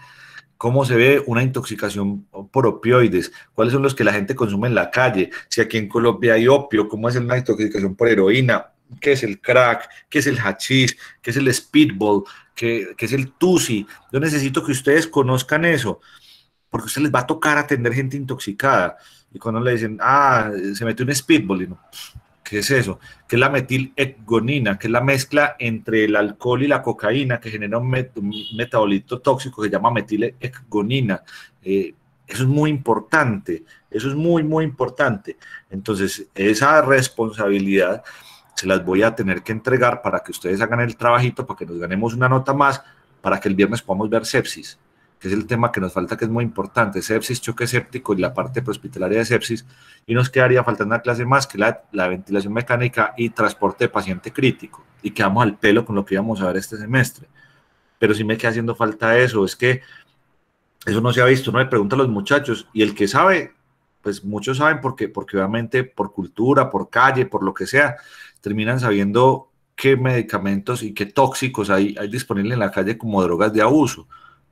¿Cómo se ve una intoxicación por opioides? ¿Cuáles son los que la gente consume en la calle? Si aquí en Colombia hay opio, ¿cómo es una intoxicación por heroína? ¿Qué es el crack? ¿Qué es el hachís? ¿Qué es el speedball? ¿Qué es el tusi? Yo necesito que ustedes conozcan eso, porque a ustedes les va a tocar atender gente intoxicada. Y cuando le dicen, se metió un speedball, y no, ¿qué es eso? ¿Qué es la metilhexgonina? ¿Qué es la mezcla entre el alcohol y la cocaína que genera un metabolito tóxico que se llama metilhexgonina? Eso es muy importante, eso es muy, muy importante. Entonces, esa responsabilidad se las voy a tener que entregar para que ustedes hagan el trabajito, para que nos ganemos una nota más, para que el viernes podamos ver sepsis, que es el tema que nos falta, que es muy importante, sepsis, choque séptico y la parte prehospitalaria de sepsis, y nos quedaría faltando una clase más, que la ventilación mecánica y transporte de paciente crítico, y quedamos al pelo con lo que íbamos a ver este semestre. Pero sí me queda haciendo falta eso, es que eso no se ha visto, uno le pregunta a los muchachos, y el que sabe, pues muchos saben porque obviamente por cultura, por calle, por lo que sea, terminan sabiendo qué medicamentos y qué tóxicos hay disponibles en la calle como drogas de abuso.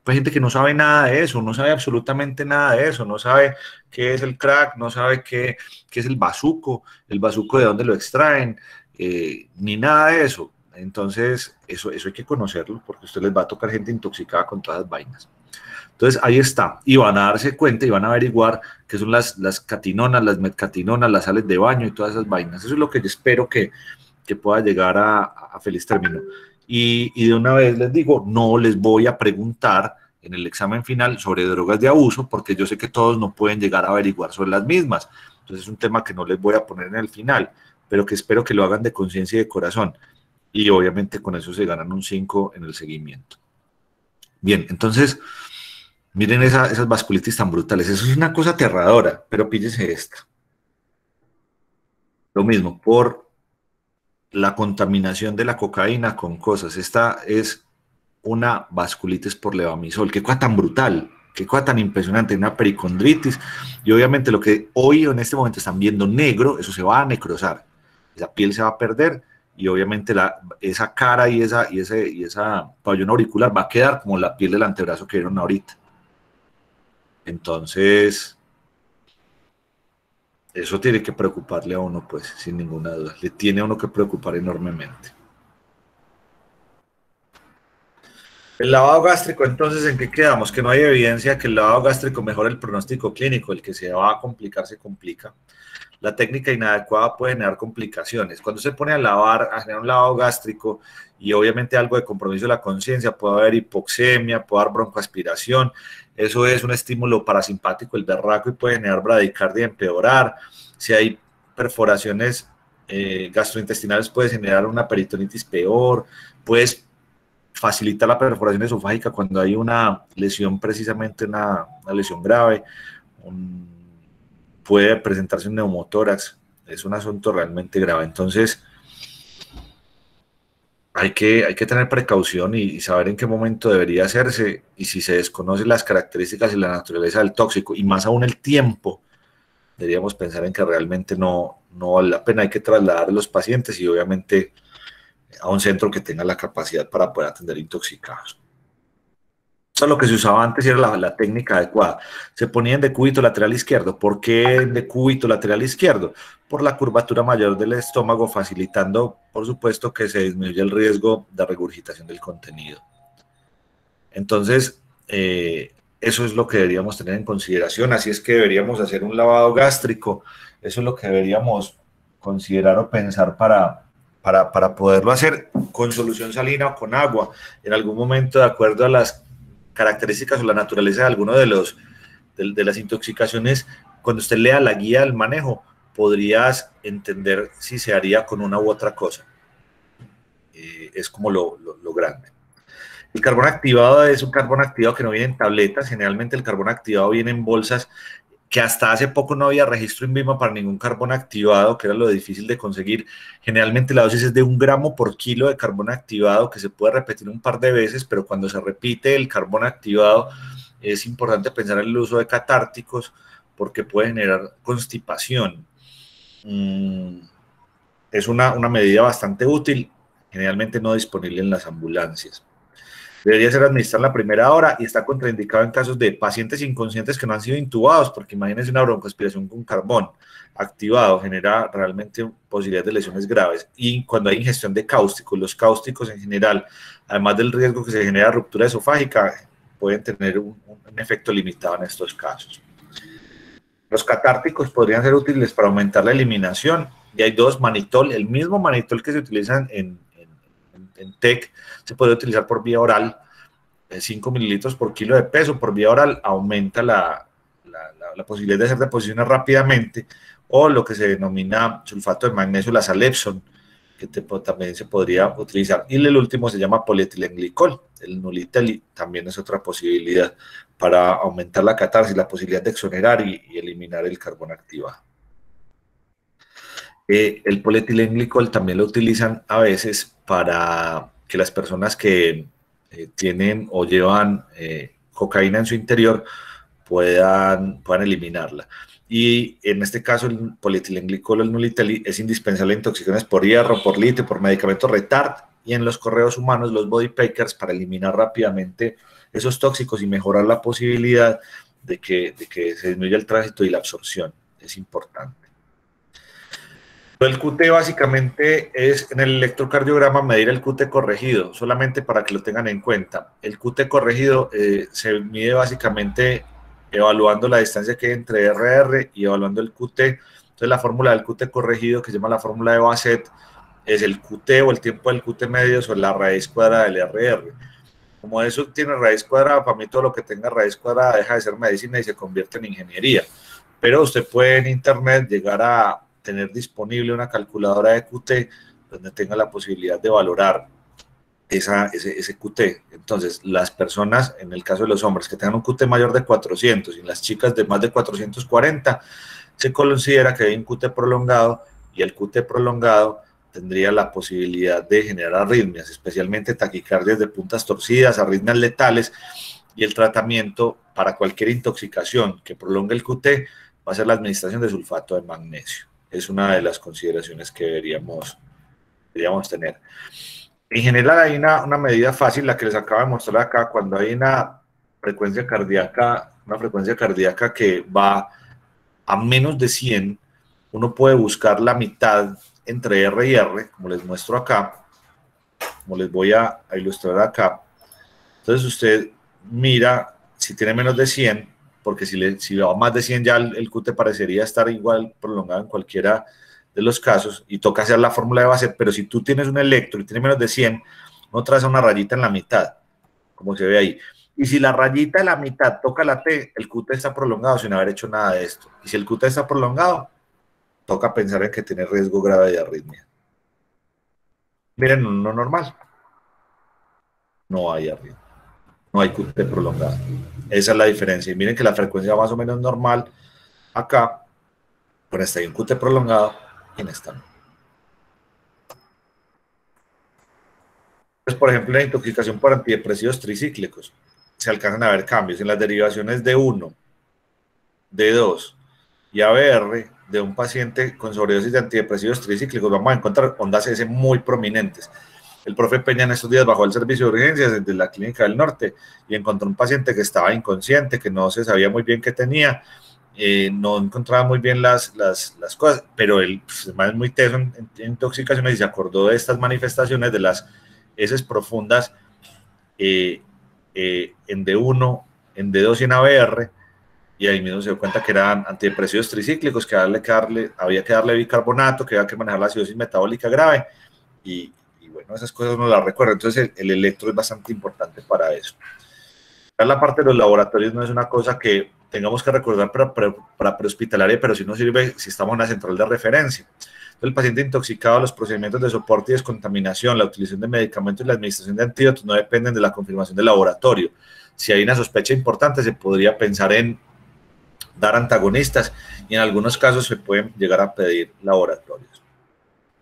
Hay gente que no sabe nada de eso, no sabe absolutamente nada de eso, no sabe qué es el crack, no sabe qué es el bazuco de dónde lo extraen, ni nada de eso. Entonces, eso hay que conocerlo, porque a usted les va a tocar gente intoxicada con todas las vainas. Entonces, ahí está, y van a darse cuenta y van a averiguar qué son las catinonas, las metcatinonas, las sales de baño y todas esas vainas. Eso es lo que yo espero que pueda llegar a feliz término. Y de una vez les digo, no les voy a preguntar en el examen final sobre drogas de abuso, porque yo sé que todos no pueden llegar a averiguar sobre las mismas. Entonces es un tema que no les voy a poner en el final, pero que espero que lo hagan de conciencia y de corazón. Y obviamente con eso se ganan un 5 en el seguimiento. Bien, entonces, miren esas vasculitis tan brutales. Eso es una cosa aterradora, pero píllese esta. Lo mismo, por la contaminación de la cocaína con cosas. Esta es una vasculitis por levamisol. Qué cosa tan brutal, qué cosa tan impresionante, una pericondritis. Y obviamente lo que hoy en este momento están viendo negro, eso se va a necrosar. Esa piel se va a perder y obviamente esa cara y esa pabellón auricular va a quedar como la piel del antebrazo que vieron ahorita. Entonces, eso tiene que preocuparle a uno, pues, sin ninguna duda. Le tiene a uno que preocupar enormemente. El lavado gástrico, entonces, ¿en qué quedamos? Que no hay evidencia que el lavado gástrico mejore el pronóstico clínico, el que se va a complicar se complica. La técnica inadecuada puede generar complicaciones. Cuando se pone a lavar, a generar un lavado gástrico y obviamente algo de compromiso de la conciencia, puede haber hipoxemia, puede haber broncoaspiración. Eso es un estímulo parasimpático, el berraco, y puede generar bradicardia y empeorar. Si hay perforaciones gastrointestinales, puede generar una peritonitis peor, puedes facilitar la perforación esofágica cuando hay una lesión, precisamente una lesión grave. Puede presentarse un neumotórax, es un asunto realmente grave. Entonces, hay que tener precaución y saber en qué momento debería hacerse, y si se desconocen las características y la naturaleza del tóxico, y más aún el tiempo, deberíamos pensar en que realmente no vale la pena. Hay que trasladar a los pacientes y obviamente a un centro que tenga la capacidad para poder atender intoxicados. Eso es lo que se usaba antes y era la técnica adecuada. Se ponía en decúbito lateral izquierdo. ¿Por qué en decúbito lateral izquierdo? Por la curvatura mayor del estómago, facilitando, por supuesto, que se disminuya el riesgo de regurgitación del contenido. Entonces, eso es lo que deberíamos tener en consideración. Así es que deberíamos hacer un lavado gástrico. Eso es lo que deberíamos considerar o pensar para poderlo hacer con solución salina o con agua. En algún momento, de acuerdo a las características o la naturaleza de alguno de las intoxicaciones, cuando usted lea la guía del manejo, podrías entender si se haría con una u otra cosa. Es como lo grande. El carbón activado es un carbón activado que no viene en tabletas. Generalmente el carbón activado viene en bolsas, que hasta hace poco no había registro INVIMA para ningún carbón activado, que era lo difícil de conseguir. Generalmente la dosis es de 1 gramo por kilo de carbón activado, que se puede repetir un par de veces, pero cuando se repite el carbón activado es importante pensar en el uso de catárticos, porque puede generar constipación. Es una medida bastante útil, generalmente no disponible en las ambulancias. Debería ser administrada la primera hora y está contraindicado en casos de pacientes inconscientes que no han sido intubados, porque imagínense una broncoaspiración con carbón activado, genera realmente posibilidades de lesiones graves. Y cuando hay ingestión de cáusticos, los cáusticos en general, además del riesgo que se genera ruptura esofágica, pueden tener un efecto limitado en estos casos. Los catárticos podrían ser útiles para aumentar la eliminación, y hay dos: manitol, el mismo manitol que se utiliza en TEC, se puede utilizar por vía oral, 5 mililitros por kilo de peso por vía oral, aumenta la posibilidad de hacer deposiciones rápidamente, o lo que se denomina sulfato de magnesio, la Salepson, que también se podría utilizar. Y el último se llama polietilenglicol, el Nuliteli, también es otra posibilidad para aumentar la catarsis, la posibilidad de exonerar y eliminar el carbón activado. El polietilenglicol también lo utilizan a veces para que las personas que tienen o llevan cocaína en su interior puedan eliminarla. Y en este caso el polietilenglicol, el Nuliteli, es indispensable en intoxicaciones por hierro, por litio, por medicamentos retard, y en los correos humanos, los body packers, para eliminar rápidamente esos tóxicos y mejorar la posibilidad de que se disminuya el tránsito y la absorción. Es importante. El QT básicamente es, en el electrocardiograma, medir el QT corregido, solamente para que lo tengan en cuenta. El QT corregido se mide básicamente evaluando la distancia que hay entre RR y evaluando el QT. Entonces la fórmula del QT corregido, que se llama la fórmula de Bassett, es el QT o el tiempo del QT medio sobre la raíz cuadrada del RR. Como eso tiene raíz cuadrada, para mí todo lo que tenga raíz cuadrada deja de ser medicina y se convierte en ingeniería. Pero usted puede en internet llegar a tener disponible una calculadora de QT donde tenga la posibilidad de valorar ese QT. Entonces, las personas, en el caso de los hombres, que tengan un QT mayor de 400 y las chicas de más de 440, se considera que hay un QT prolongado, y el QT prolongado tendría la posibilidad de generar arritmias, especialmente taquicardias de puntas torcidas, arritmias letales, y el tratamiento para cualquier intoxicación que prolongue el QT va a ser la administración de sulfato de magnesio. Es una de las consideraciones que deberíamos tener. En general hay una medida fácil, la que les acabo de mostrar acá. Cuando hay una frecuencia cardíaca que va a menos de 100, uno puede buscar la mitad entre R y R, como les muestro acá, como les voy a ilustrar acá. Entonces usted mira si tiene menos de 100, porque si va más de 100 ya el QT parecería estar igual prolongado en cualquiera de los casos, y toca hacer la fórmula de base. Pero si tú tienes un electro y tiene menos de 100, no traza una rayita en la mitad, como se ve ahí. Y si la rayita de la mitad toca la T, el QT está prolongado sin haber hecho nada de esto. Y si el QT está prolongado, toca pensar en que tiene riesgo grave de arritmia. Miren, uno normal, no hay arritmia, no hay QT prolongado. Esa es la diferencia. Y miren que la frecuencia más o menos normal acá, con esta hay un QT prolongado y en esta no. Pues, por ejemplo, la intoxicación por antidepresivos tricíclicos, se alcanzan a ver cambios en las derivaciones D1, D2 y ABR de un paciente con sobredosis de antidepresivos tricíclicos. Vamos a encontrar ondas S muy prominentes. El profe Peña en estos días bajó al servicio de urgencias desde la Clínica del Norte y encontró un paciente que estaba inconsciente, que no se sabía muy bien qué tenía, no encontraba muy bien las cosas, pero él pues, es muy teso en intoxicaciones y se acordó de estas manifestaciones de las heces profundas en D1, en D2 y en ABR, y ahí mismo se dio cuenta que eran antidepresivos tricíclicos, que había que darle bicarbonato, que había que manejar la acidosis metabólica grave, y bueno, esas cosas no las recuerdo. Entonces el electro es bastante importante para eso. La parte de los laboratorios no es una cosa que tengamos que recordar para prehospitalaria, pero sí nos sirve si estamos en una central de referencia. Entonces, el paciente intoxicado, los procedimientos de soporte y descontaminación, la utilización de medicamentos y la administración de antídotos no dependen de la confirmación del laboratorio. Si hay una sospecha importante, se podría pensar en dar antagonistas y en algunos casos se pueden llegar a pedir laboratorios.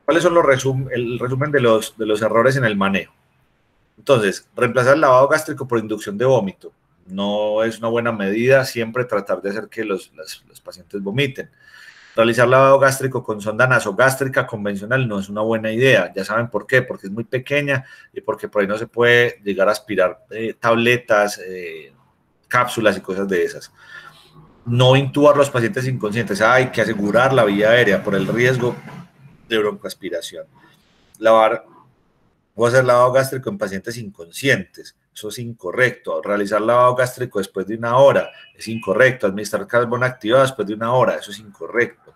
¿Cuáles son el resumen de los errores en el manejo? Entonces, reemplazar el lavado gástrico por inducción de vómito no es una buena medida. Siempre tratar de hacer que los pacientes vomiten. Realizar lavado gástrico con sonda nasogástrica convencional no es una buena idea. Ya saben por qué, porque es muy pequeña y porque por ahí no se puede llegar a aspirar tabletas, cápsulas y cosas de esas. No intubar a los pacientes inconscientes. Hay que asegurar la vía aérea por el riesgo de broncoaspiración. O hacer lavado gástrico en pacientes inconscientes. Eso es incorrecto. Realizar lavado gástrico después de 1 hora es incorrecto. Administrar carbón activado después de 1 hora, eso es incorrecto.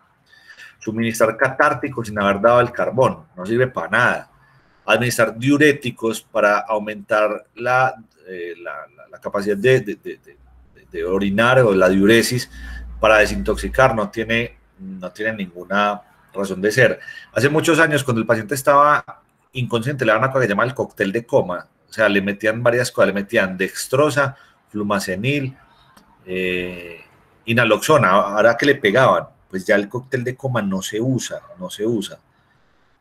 Suministrar catárticos sin haber dado el carbón, no sirve para nada. Administrar diuréticos para aumentar la capacidad de orinar o la diuresis para desintoxicar no tiene ninguna razón de ser. Hace muchos años, cuando el paciente estaba inconsciente, le daban una cosa que se llama el cóctel de coma. O sea, le metían varias cosas, le metían dextrosa, flumacenil, inaloxona. Ahora que le pegaban, pues ya el cóctel de coma no se usa.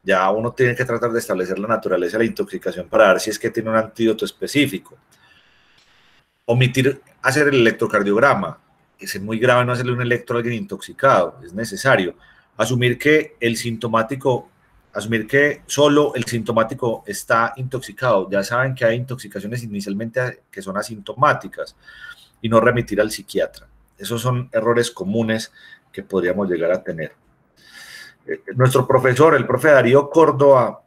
Ya uno tiene que tratar de establecer la naturaleza de la intoxicación para ver si es que tiene un antídoto específico. Omitir hacer el electrocardiograma. Es muy grave no hacerle un electro a alguien intoxicado, es necesario. Asumir que solo el sintomático está intoxicado. Ya saben que hay intoxicaciones inicialmente que son asintomáticas y no remitir al psiquiatra. Esos son errores comunes que podríamos llegar a tener. Nuestro profesor, el profe Darío Córdoba,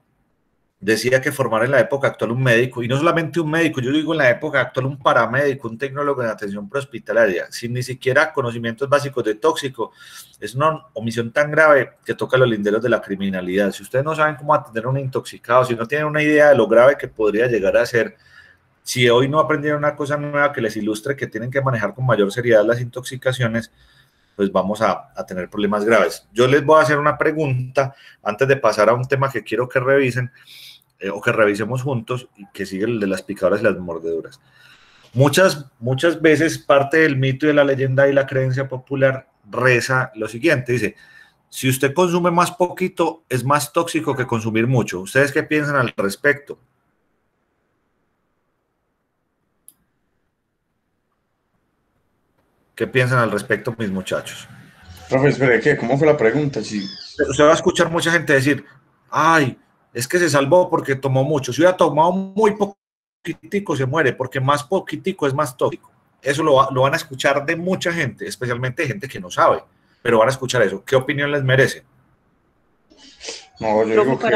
decía que formar en la época actual un médico, y no solamente un médico, yo digo en la época actual un paramédico, un tecnólogo en atención prehospitalaria, sin ni siquiera conocimientos básicos de tóxico, es una omisión tan grave que toca los linderos de la criminalidad. Si ustedes no saben cómo atender a un intoxicado, si no tienen una idea de lo grave que podría llegar a ser, si hoy no aprendieron una cosa nueva que les ilustre que tienen que manejar con mayor seriedad las intoxicaciones, pues vamos a tener problemas graves. Yo les voy a hacer una pregunta antes de pasar a un tema que quiero que revisen, o que revisemos juntos, y que sigue el de las picaduras y las mordeduras. Muchas veces parte del mito y de la leyenda y la creencia popular reza lo siguiente, dice, si usted consume más poquito, es más tóxico que consumir mucho. ¿Ustedes qué piensan al respecto? ¿Qué piensan al respecto, mis muchachos? Profe, espere, ¿qué? ¿Cómo fue la pregunta? Sí. Usted va a escuchar mucha gente decir, ay, es que se salvó porque tomó mucho. Si hubiera tomado muy poquitico, se muere, porque más poquitico es más tóxico. Eso lo van a escuchar de mucha gente, especialmente de gente que no sabe, pero van a escuchar eso. ¿Qué opinión les merece? No, yo digo que...